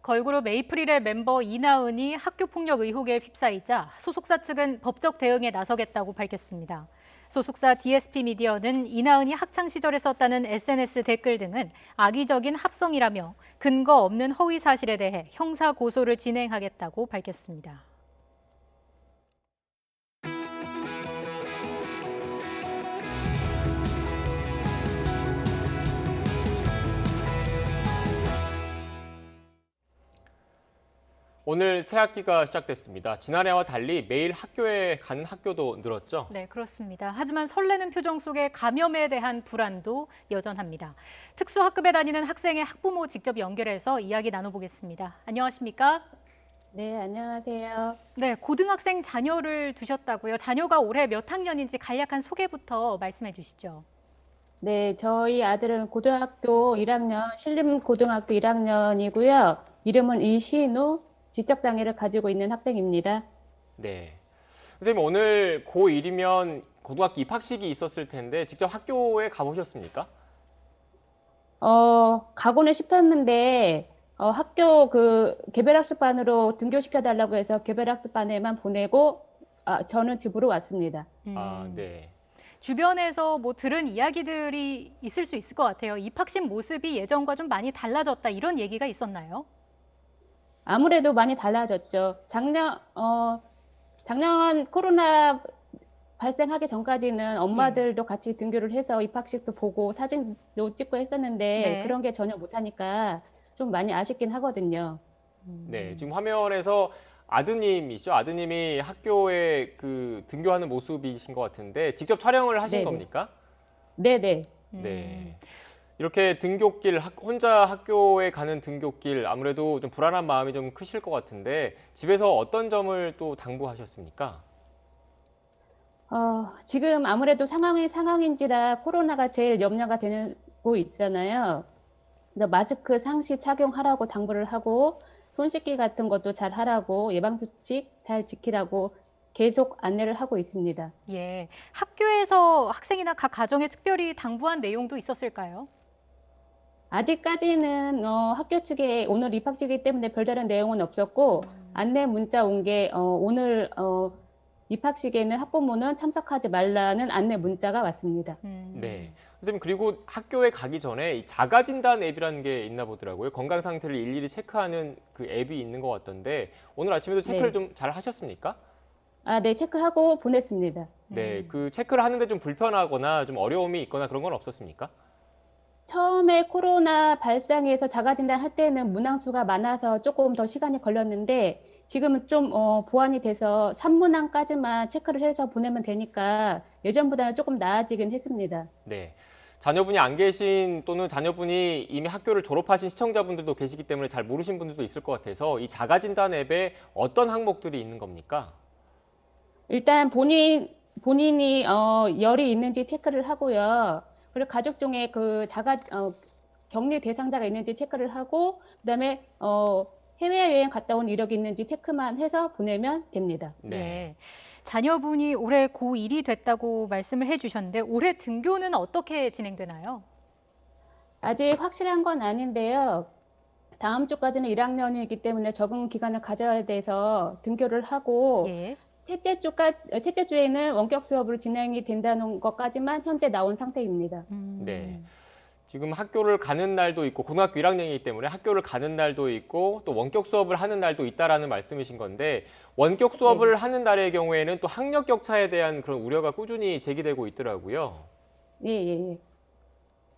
걸그룹 에이프릴의 멤버 이나은이 학교폭력 의혹에 휩싸이자 소속사 측은 법적 대응에 나서겠다고 밝혔습니다. 소속사 DSP 미디어는 이나은이 학창 시절에 썼다는 SNS 댓글 등은 악의적인 합성이라며 근거 없는 허위 사실에 대해 형사 고소를 진행하겠다고 밝혔습니다. 오늘 새 학기가 시작됐습니다. 지난해와 달리 매일 학교에 가는 학교도 늘었죠? 네, 그렇습니다. 하지만 설레는 표정 속에 감염에 대한 불안도 여전합니다. 특수학급에 다니는 학생의 학부모 직접 연결해서 이야기 나눠보겠습니다. 안녕하십니까? 네, 안녕하세요. 네, 고등학생 자녀를 두셨다고요. 자녀가 올해 몇 학년인지 간략한 소개부터 말씀해 주시죠. 네, 저희 아들은 고등학교 1학년, 신림고등학교 1학년이고요. 이름은 이신우, 지적장애를 가지고 있는 학생입니다. 네. 선생님, 오늘 고1이면 고등학교 입학식이 있었을 텐데 직접 학교에 가보셨습니까? 가고는 싶었는데 학교 그 개별학습반으로 등교시켜달라고 해서 개별학습반에만 보내고 저는 집으로 왔습니다. 네. 주변에서 뭐 들은 이야기들이 있을 수 있을 것 같아요. 입학식 모습이 예전과 좀 많이 달라졌다 이런 얘기가 있었나요? 아무래도 많이 달라졌죠. 작년 코로나 발생하기 전까지는 엄마들도 같이 등교를 해서 입학식도 보고 사진도 찍고 했었는데 그런 게 전혀 못하니까 좀 많이 아쉽긴 하거든요. 네, 지금 화면에서 아드님이시죠? 아드님이 학교에 그 등교하는 모습이신 것 같은데 직접 촬영을 하신 네네. 겁니까? 네네. 네. 이렇게 등교길, 혼자 학교에 가는 등교길 아무래도 좀 불안한 마음이 좀 크실 것 같은데 집에서 어떤 점을 또 당부하셨습니까? 지금 아무래도 상황이 상황인지라 코로나가 제일 염려가 되고 있잖아요. 그래서 마스크 상시 착용하라고 당부를 하고 손 씻기 같은 것도 잘 하라고 예방수칙 잘 지키라고 계속 안내를 하고 있습니다. 예, 학교에서 학생이나 각 가정에 특별히 당부한 내용도 있었을까요? 아직까지는 학교 측에 오늘 입학식이기 때문에 별다른 내용은 없었고 안내 문자 온 게 오늘 입학식에는 학부모는 참석하지 말라는 안내 문자가 왔습니다. 네. 선생님, 그리고 학교에 가기 전에 이 자가진단 앱이라는 게 있나 보더라고요. 건강 상태를 일일이 체크하는 그 앱이 있는 것 같던데 오늘 아침에도 체크를 네. 좀 잘 하셨습니까? 네, 체크하고 보냈습니다. 네, 그 체크를 하는데 좀 불편하거나 좀 어려움이 있거나 그런 건 없었습니까? 처음에 코로나 발생해서 자가진단 할 때는 문항수가 많아서 조금 더 시간이 걸렸는데 지금은 좀 보완이 돼서 3문항까지만 체크를 해서 보내면 되니까 예전보다는 조금 나아지긴 했습니다. 네. 자녀분이 안 계신 또는 자녀분이 이미 학교를 졸업하신 시청자분들도 계시기 때문에 잘 모르신 분들도 있을 것 같아서 이 자가진단 앱에 어떤 항목들이 있는 겁니까? 일단 본인이 열이 있는지 체크를 하고요. 그리고 가족 중에 그 격리 대상자가 있는지 체크를 하고 그다음에 해외여행 갔다 온 이력이 있는지 체크만 해서 보내면 됩니다. 네. 자녀분이 올해 고1이 됐다고 말씀을 해주셨는데 올해 등교는 어떻게 진행되나요? 아직 확실한 건 아닌데요. 다음 주까지는 1학년이기 때문에 적응 기간을 가져야 돼서 등교를 하고 셋째 주에는 원격 수업으로 진행이 된다는 것까지만 현재 나온 상태입니다. 네. 지금 학교를 가는 날도 있고 고등학교 1학년이기 때문에 학교를 가는 날도 있고 또 원격 수업을 하는 날도 있다라는 말씀이신 건데 원격 수업을 하는 날의 경우에는 또 학력 격차에 대한 그런 우려가 꾸준히 제기되고 있더라고요. 예.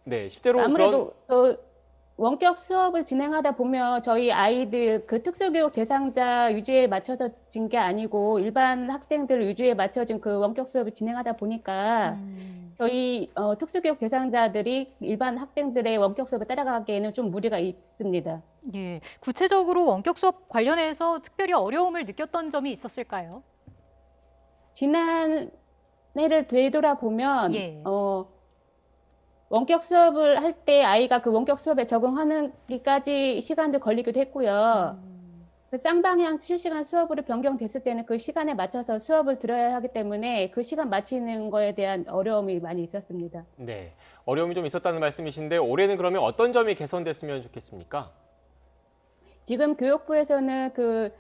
네, 실제로 아무래도 원격 수업을 진행하다 보면 저희 아이들 그 특수교육 대상자 위주에 맞춰진 게 아니고 일반 학생들 위주에 맞춰진 그 원격 수업을 진행하다 보니까 저희 특수교육 대상자들이 일반 학생들의 원격 수업을 따라가기에는 좀 무리가 있습니다. 예, 구체적으로 원격 수업 관련해서 특별히 어려움을 느꼈던 점이 있었을까요? 지난해를 되돌아보면 원격 수업을 할 때 아이가 그 원격 수업에 적응하는기까지 시간도 걸리기도 했고요. 그 쌍방향 실시간 수업으로 변경됐을 때는 그 시간에 맞춰서 수업을 들어야 하기 때문에 그 시간 맞추는 거에 대한 어려움이 많이 있었습니다. 네, 어려움이 좀 있었다는 말씀이신데 올해는 그러면 어떤 점이 개선됐으면 좋겠습니까? 지금 교육부에서는 그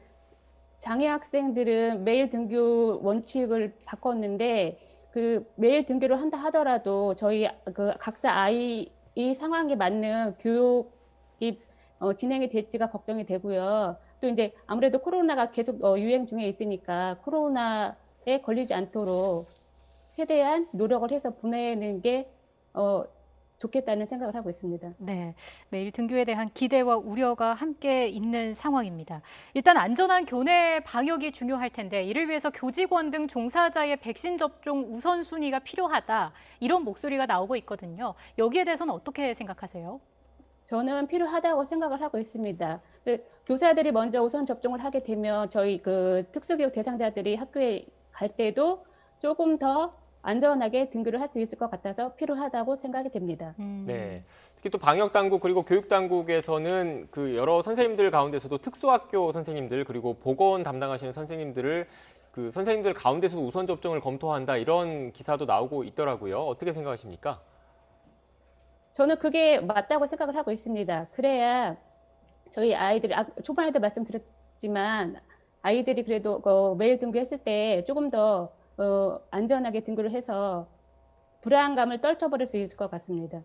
장애 학생들은 매일 등교 원칙을 바꿨는데 그 매일 등교를 한다 하더라도 저희 그 각자 아이 상황에 맞는 교육이 진행이 될지가 걱정이 되고요. 또 이제 아무래도 코로나가 계속 유행 중에 있으니까 코로나에 걸리지 않도록 최대한 노력을 해서 보내는 게 좋겠다는 생각을 하고 있습니다. 네, 매일 등교에 대한 기대와 우려가 함께 있는 상황입니다. 일단 안전한 교내 방역이 중요할 텐데 이를 위해서 교직원 등 종사자의 백신 접종 우선순위가 필요하다 이런 목소리가 나오고 있거든요. 여기에 대해서는 어떻게 생각하세요? 저는 필요하다고 생각을 하고 있습니다. 교사들이 먼저 우선 접종을 하게 되면 저희 그 특수교육 대상자들이 학교에 갈 때도 조금 더 안전하게 등교를 할 수 있을 것 같아서 필요하다고 생각이 됩니다. 네, 특히 또 방역당국 그리고 교육당국에서는 그 여러 선생님들 가운데서도 특수학교 선생님들 그리고 보건 담당하시는 선생님들을 그 선생님들 가운데서도 우선 접종을 검토한다 이런 기사도 나오고 있더라고요. 어떻게 생각하십니까? 저는 그게 맞다고 생각을 하고 있습니다. 그래야 저희 아이들이 초반에도 말씀드렸지만 아이들이 그래도 매일 등교했을 때 조금 더 안전하게 등교를 해서 불안감을 떨쳐버릴 수 있을 것 같습니다.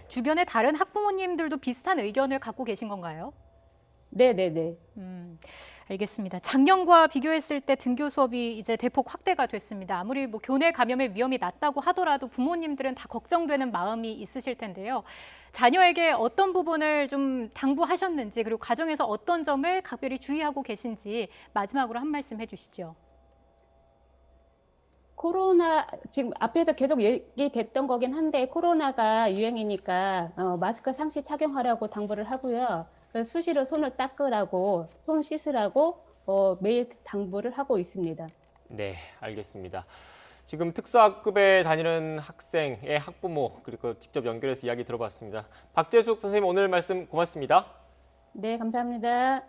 주변의 다른 학부모님들도 비슷한 의견을 갖고 계신 건가요? 네네네. 알겠습니다. 작년과 비교했을 때 등교 수업이 이제 대폭 확대가 됐습니다. 아무리 뭐 교내 감염의 위험이 낮다고 하더라도 부모님들은 다 걱정되는 마음이 있으실 텐데요. 자녀에게 어떤 부분을 좀 당부하셨는지 그리고 가정에서 어떤 점을 각별히 주의하고 계신지 마지막으로 한 말씀 해주시죠. 코로나 지금 앞에서 계속 얘기됐던 거긴 한데 코로나가 유행이니까 마스크 상시 착용하라고 당부를 하고요. 수시로 손을 닦으라고 손 씻으라고 매일 당부를 하고 있습니다. 네, 알겠습니다. 지금 특수학급에 다니는 학생의 학부모 그리고 직접 연결해서 이야기 들어봤습니다. 박재숙 선생님 오늘 말씀 고맙습니다. 네, 감사합니다.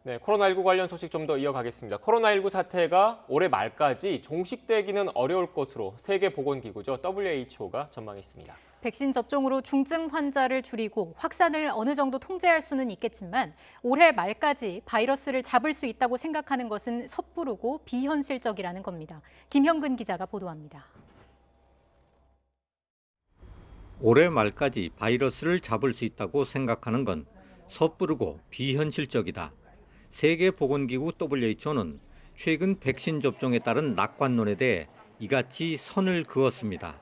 네, 코로나19 관련 소식 좀 더 이어가겠습니다. 코로나19 사태가 올해 말까지 종식되기는 어려울 것으로 세계보건기구죠. WHO가 전망했습니다. 백신 접종으로 중증 환자를 줄이고 확산을 어느 정도 통제할 수는 있겠지만 올해 말까지 바이러스를 잡을 수 있다고 생각하는 것은 섣부르고 비현실적이라는 겁니다. 김형근 기자가 보도합니다. 올해 말까지 바이러스를 잡을 수 있다고 생각하는 건 섣부르고 비현실적이다. 세계보건기구 WHO는 최근 백신 접종에 따른 낙관론에 대해 이같이 선을 그었습니다.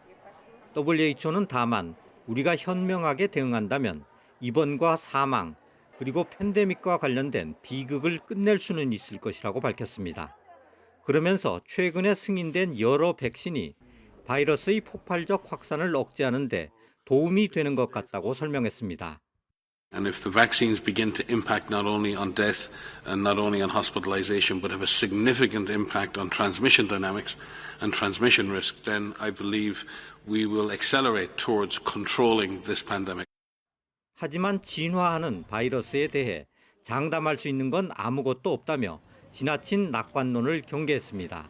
WHO는 다만 우리가 현명하게 대응한다면 입원과 사망, 그리고 팬데믹과 관련된 비극을 끝낼 수는 있을 것이라고 밝혔습니다. 그러면서 최근에 승인된 여러 백신이 바이러스의 폭발적 확산을 억제하는 데 도움이 되는 것 같다고 설명했습니다. And if the vaccines begin to impact not only on death and not only on hospitalization, but have a significant impact on transmission dynamics and transmission risk, then I believe we will accelerate towards controlling this pandemic. 하지만 진화하는 바이러스에 대해 장담할 수 있는 건 아무것도 없다며 지나친 낙관론을 경계했습니다.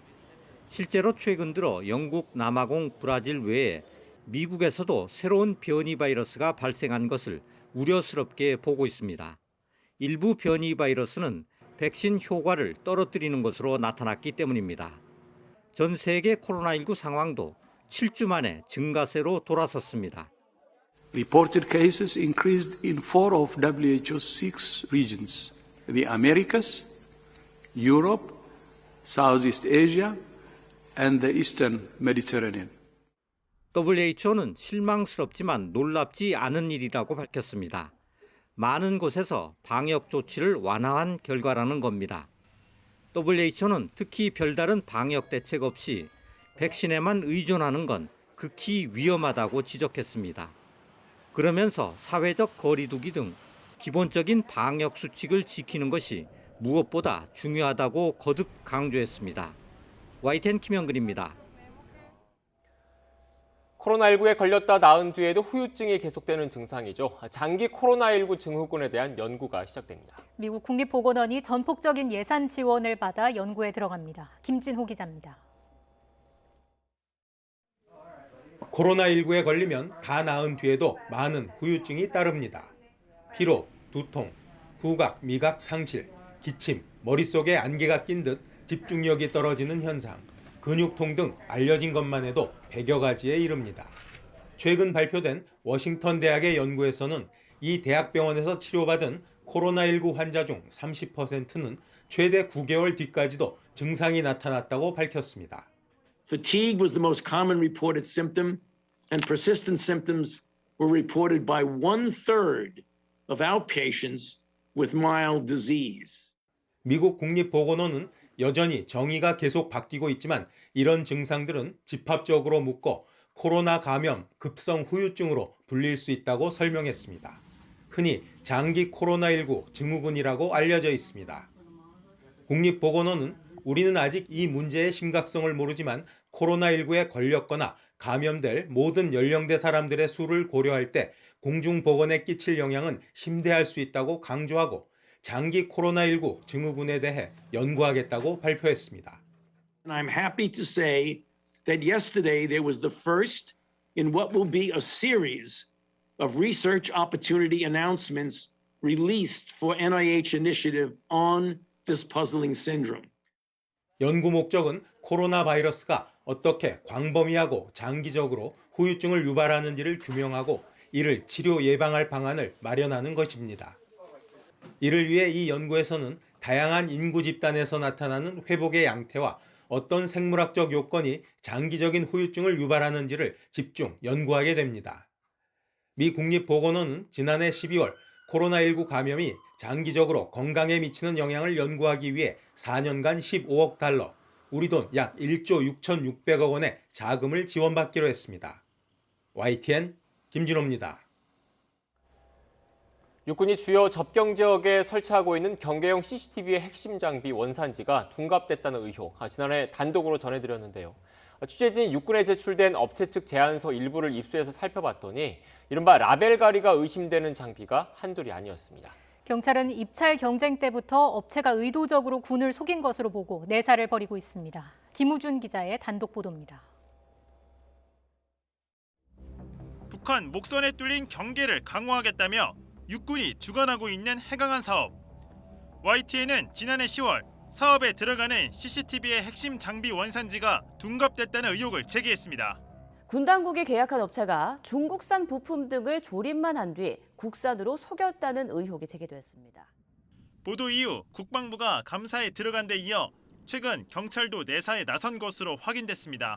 실제로 최근 들어 영국, 남아공, 브라질 외에 미국에서도 새로운 변이 바이러스가 발생한 것을 우려스럽게 보고 있습니다. 일부 변이 바이러스는 백신 효과를 떨어뜨리는 것으로 나타났기 때문입니다. 전 세계 코로나19 상황도 7주 만에 증가세로 돌아섰습니다. Reported cases increased in 4 of WHO's 6 regions: the Americas, Europe, Southeast Asia, and the Eastern Mediterranean. WHO는 실망스럽지만 놀랍지 않은 일이라고 밝혔습니다. 많은 곳에서 방역 조치를 완화한 결과라는 겁니다. WHO는 특히 별다른 방역 대책 없이 백신에만 의존하는 건 극히 위험하다고 지적했습니다. 그러면서 사회적 거리두기 등 기본적인 방역 수칙을 지키는 것이 무엇보다 중요하다고 거듭 강조했습니다. YTN 김영근입니다. 코로나19에 걸렸다 나은 뒤에도 후유증이 계속되는 증상이죠. 장기 코로나19 증후군에 대한 연구가 시작됩니다. 미국 국립보건원이 전폭적인 예산 지원을 받아 연구에 들어갑니다. 김진호 기자입니다. 코로나19에 걸리면 다 나은 뒤에도 많은 후유증이 따릅니다. 피로, 두통, 후각, 미각 상실, 기침, 머릿속에 안개가 낀 듯 집중력이 떨어지는 현상, 근육통 등 알려진 것만 해도 100여 가지에 이릅니다. 최근 발표된 워싱턴 대학의 연구에서는 이 대학병원에서 치료받은 코로나19 환자 중 30%는 최대 9개월 뒤까지도 증상이 나타났다고 밝혔습니다. Fatigue was the most common reported symptom, and persistent symptoms were reported by 1/3 of outpatients with mild disease. 미국 국립보건원은 여전히 정의가 계속 바뀌고 있지만 이런 증상들은 집합적으로 묶어 코로나 감염 급성 후유증으로 불릴 수 있다고 설명했습니다. 흔히 장기 코로나19 증후군이라고 알려져 있습니다. 국립보건원은 우리는 아직 이 문제의 심각성을 모르지만 코로나19에 걸렸거나 감염될 모든 연령대 사람들의 수를 고려할 때 공중보건에 끼칠 영향은 심대할 수 있다고 강조하고 장기 코로나19 증후군에 대해 연구하겠다고 발표했습니다. And I'm happy to say that yesterday there was the first in what will be a series of research opportunity announcements released for NIH initiative on this puzzling syndrome. 연구 목적은 코로나 바이러스가 어떻게 광범위하고 장기적으로 후유증을 유발하는지를 규명하고 이를 치료 예방할 방안을 마련하는 것입니다. 이를 위해 이 연구에서는 다양한 인구 집단에서 나타나는 회복의 양태와 어떤 생물학적 요건이 장기적인 후유증을 유발하는지를 집중 연구하게 됩니다. 미 국립보건원은 지난해 12월 코로나19 감염이 장기적으로 건강에 미치는 영향을 연구하기 위해 4년간 15억 달러, 우리 돈 약 1조 6,600억 원의 자금을 지원받기로 했습니다. YTN 김진호입니다. 육군이 주요 접경 지역에 설치하고 있는 경계형 CCTV의 핵심 장비 원산지가 둔갑됐다는 의혹, 지난해 단독으로 전해드렸는데요. 취재진이 육군에 제출된 업체 측 제안서 일부를 입수해서 살펴봤더니 이른바 라벨 가리가 의심되는 장비가 한둘이 아니었습니다. 경찰은 입찰 경쟁 때부터 업체가 의도적으로 군을 속인 것으로 보고 내사를 벌이고 있습니다. 김우준 기자의 단독 보도입니다. 북한 목선에 뚫린 경계를 강화하겠다며 육군이 주관하고 있는 해강한 사업. YTN은 지난해 10월 사업에 들어가는 CCTV의 핵심 장비 원산지가 둔갑됐다는 의혹을 제기했습니다. 군 당국이 계약한 업체가 중국산 부품 등을 조립만 한 뒤 국산으로 속였다는 의혹이 제기됐습니다. 보도 이후 국방부가 감사에 들어간 데 이어 최근 경찰도 내사에 나선 것으로 확인됐습니다.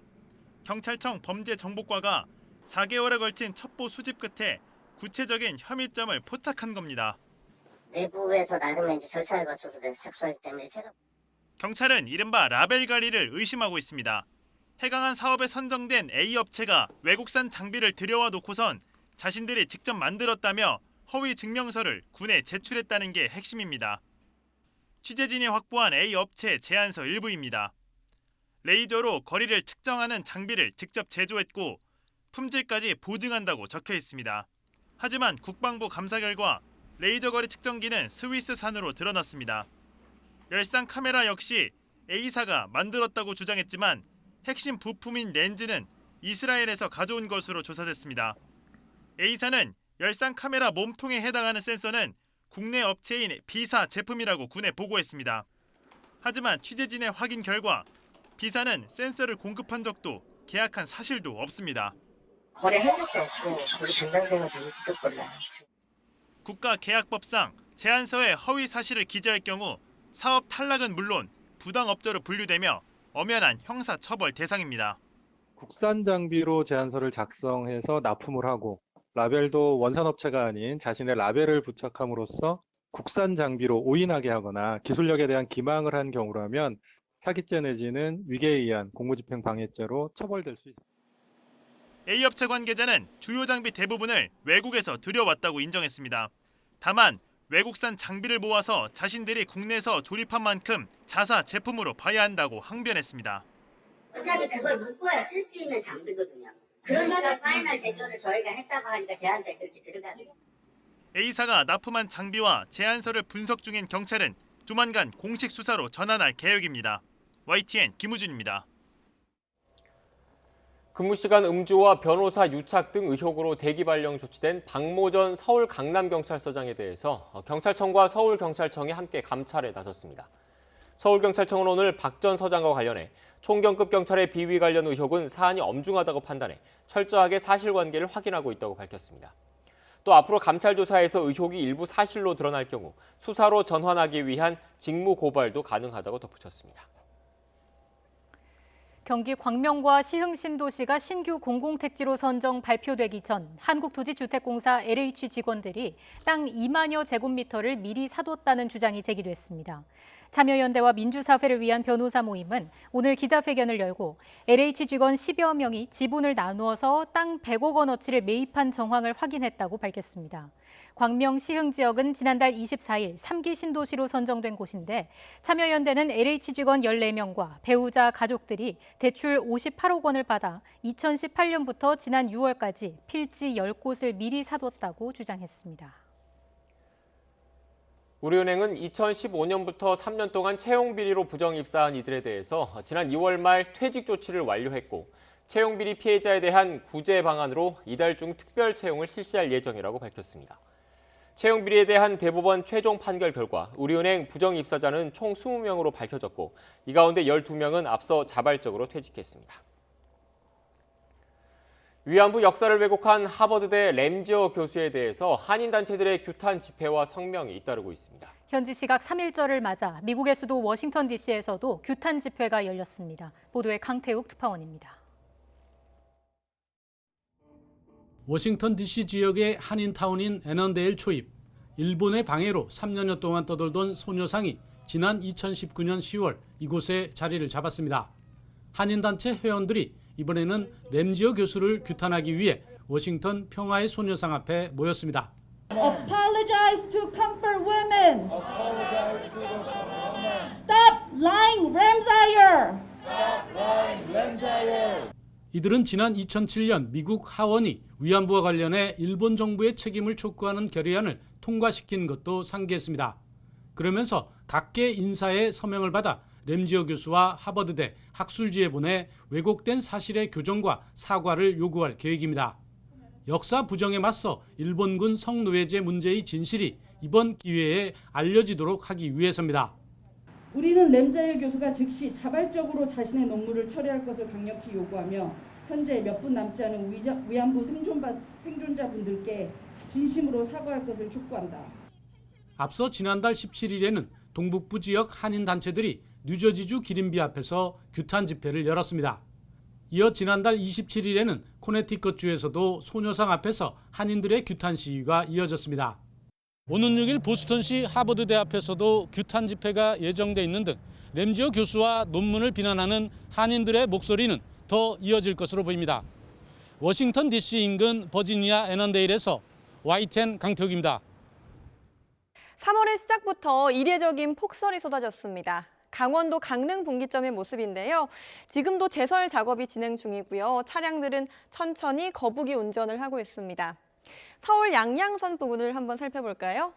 경찰청 범죄정보과가 4개월에 걸친 첩보 수집 끝에 구체적인 혐의점을 포착한 겁니다. 내부에서 나름의 이제 절차를 거쳐서 착수하기 때문에 제가 경찰은 이른바 라벨 관리를 의심하고 있습니다. 해강한 사업에 선정된 A 업체가 외국산 장비를 들여와 놓고선 자신들이 직접 만들었다며 허위 증명서를 군에 제출했다는 게 핵심입니다. 취재진이 확보한 A 업체 제안서 일부입니다. 레이저로 거리를 측정하는 장비를 직접 제조했고 품질까지 보증한다고 적혀 있습니다. 하지만 국방부 감사 결과 레이저 거리 측정기는 스위스산으로 드러났습니다. 열상 카메라 역시 A사가 만들었다고 주장했지만 핵심 부품인 렌즈는 이스라엘에서 가져온 것으로 조사됐습니다. A사는 열상 카메라 몸통에 해당하는 센서는 국내 업체인 B사 제품이라고 군에 보고했습니다. 하지만 취재진의 확인 결과 B사는 센서를 공급한 적도 계약한 사실도 없습니다. 거래한 적도 없고 우리 반장되면 되게 지켰거든요. 국가계약법상 제안서에 허위 사실을 기재할 경우 사업 탈락은 물론 부당업자로 분류되며 엄연한 형사처벌 대상입니다. 국산 장비로 제안서를 작성해서 납품을 하고 라벨도 원산업체가 아닌 자신의 라벨을 부착함으로써 국산 장비로 오인하게 하거나 기술력에 대한 기망을 한 경우라면 사기죄 내지는 위계에 의한 공무집행 방해죄로 처벌될 수 있습니다. A업체 관계자는 주요 장비 대부분을 외국에서 들여왔다고 인정했습니다. 다만 외국산 장비를 모아서 자신들이 국내에서 조립한 만큼 자사 제품으로 봐야 한다고 항변했습니다. 어차피 그걸 묶어야 쓸 수 있는 장비거든요. 그러니까 파이널 제조를 저희가 했다고 하니까 제안서에 그렇게 들어가요. A사가 납품한 장비와 제안서를 분석 중인 경찰은 조만간 공식 수사로 전환할 계획입니다. YTN 김우준입니다. 근무시간 음주와 변호사 유착 등 의혹으로 대기 발령 조치된 박모전 서울 강남경찰서장에 대해서 경찰청과 서울경찰청이 함께 감찰에 나섰습니다. 서울경찰청은 오늘 박 전 서장과 관련해 총경급 경찰의 비위 관련 의혹은 사안이 엄중하다고 판단해 철저하게 사실관계를 확인하고 있다고 밝혔습니다. 또 앞으로 감찰 조사에서 의혹이 일부 사실로 드러날 경우 수사로 전환하기 위한 직무 고발도 가능하다고 덧붙였습니다. 경기 광명과 시흥신도시가 신규 공공택지로 선정 발표되기 전 한국토지주택공사 LH 직원들이 땅 2만여 제곱미터를 미리 사뒀다는 주장이 제기됐습니다. 참여연대와 민주사회를 위한 변호사 모임은 오늘 기자회견을 열고 LH 직원 10여 명이 지분을 나누어서 땅 100억 원어치를 매입한 정황을 확인했다고 밝혔습니다. 광명 시흥 지역은 지난달 24일 3기 신도시로 선정된 곳인데 참여연대는 LH 직원 14명과 배우자 가족들이 대출 58억 원을 받아 2018년부터 지난 6월까지 필지 10곳을 미리 사뒀다고 주장했습니다. 우리은행은 2015년부터 3년 동안 채용비리로 부정입사한 이들에 대해서 지난 2월 말 퇴직 조치를 완료했고 채용비리 피해자에 대한 구제 방안으로 이달 중 특별 채용을 실시할 예정이라고 밝혔습니다. 채용비리에 대한 대법원 최종 판결 결과 우리은행 부정입사자는 총 20명으로 밝혀졌고 이 가운데 12명은 앞서 자발적으로 퇴직했습니다. 위안부 역사를 왜곡한 하버드대 램지어 교수에 대해서 한인단체들의 규탄 집회와 성명이 잇따르고 있습니다. 현지 시각 3.1절을 맞아 미국의 수도 워싱턴 DC에서도 규탄 집회가 열렸습니다. 보도에 강태욱 특파원입니다. 워싱턴 DC 지역의 한인타운인 애넌데일 초입, 일본의 방해로 3년여 동안 떠돌던 소녀상이 지난 2019년 10월 이곳에 자리를 잡았습니다. 한인단체 회원들이 이번에는 램지어 교수를 규탄하기 위해 워싱턴 평화의 소녀상 앞에 모였습니다. Apologize to comfort women. Stop lying, Ramzayer. Stop lying, Ramzayer. 이들은 지난 2007년 미국 하원이 위안부와 관련해 일본 정부의 책임을 촉구하는 결의안을 통과시킨 것도 상기했습니다. 그러면서 각계 인사의 서명을 받아 램지어 교수와 하버드대 학술지에 보내 왜곡된 사실의 교정과 사과를 요구할 계획입니다. 역사 부정에 맞서 일본군 성노예제 문제의 진실이 이번 기회에 알려지도록 하기 위해서입니다. 우리는 램자이어 교수가 즉시 자발적으로 자신의 논문을 철회할 것을 강력히 요구하며 현재 몇 분 남지 않은 위안부 생존자분들께 진심으로 사과할 것을 촉구한다. 앞서 지난달 17일에는 동북부 지역 한인단체들이 뉴저지주 기린비 앞에서 규탄 집회를 열었습니다. 이어 지난달 27일에는 코네티컷주에서도 소녀상 앞에서 한인들의 규탄 시위가 이어졌습니다. 오는 6일 보스턴시 하버드대 앞에서도 규탄 집회가 예정돼 있는 등 램지어 교수와 논문을 비난하는 한인들의 목소리는 더 이어질 것으로 보입니다. 워싱턴 DC 인근 버지니아 애넌데일에서 YTN 강태욱입니다. 3월의 시작부터 이례적인 폭설이 쏟아졌습니다. 강원도 강릉 분기점의 모습인데요. 지금도 제설 작업이 진행 중이고요. 차량들은 천천히 거북이 운전을 하고 있습니다. 서울 양양선 부근을 한번 살펴볼까요?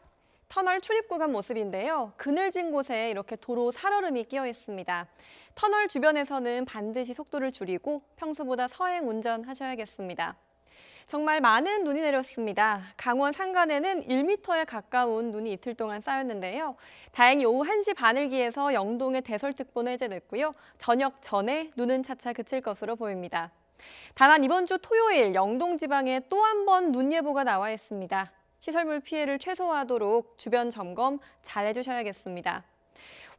터널 출입 구간 모습인데요. 그늘진 곳에 이렇게 도로 살얼음이 끼어 있습니다. 터널 주변에서는 반드시 속도를 줄이고 평소보다 서행 운전하셔야겠습니다. 정말 많은 눈이 내렸습니다. 강원 산간에는 1m에 가까운 눈이 이틀 동안 쌓였는데요. 다행히 오후 1시 반을 기해서 영동의 대설특보는 해제됐고요. 저녁 전에 눈은 차차 그칠 것으로 보입니다. 다만 이번 주 토요일 영동 지방에 또 한 번 눈 예보가 나와 있습니다. 시설물 피해를 최소화하도록 주변 점검 잘 해주셔야겠습니다.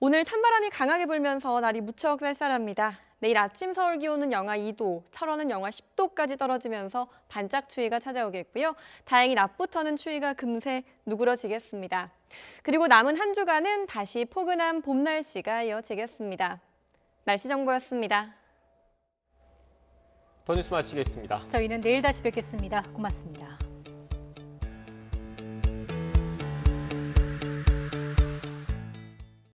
오늘 찬바람이 강하게 불면서 날이 무척 쌀쌀합니다. 내일 아침 서울 기온은 영하 2도, 철원은 영하 10도까지 떨어지면서 반짝 추위가 찾아오겠고요. 다행히 낮부터는 추위가 금세 누그러지겠습니다. 그리고 남은 한 주간은 다시 포근한 봄 날씨가 이어지겠습니다. 날씨 정보였습니다. 더 뉴스 마치겠습니다. 저희는 내일 다시 뵙겠습니다. 고맙습니다.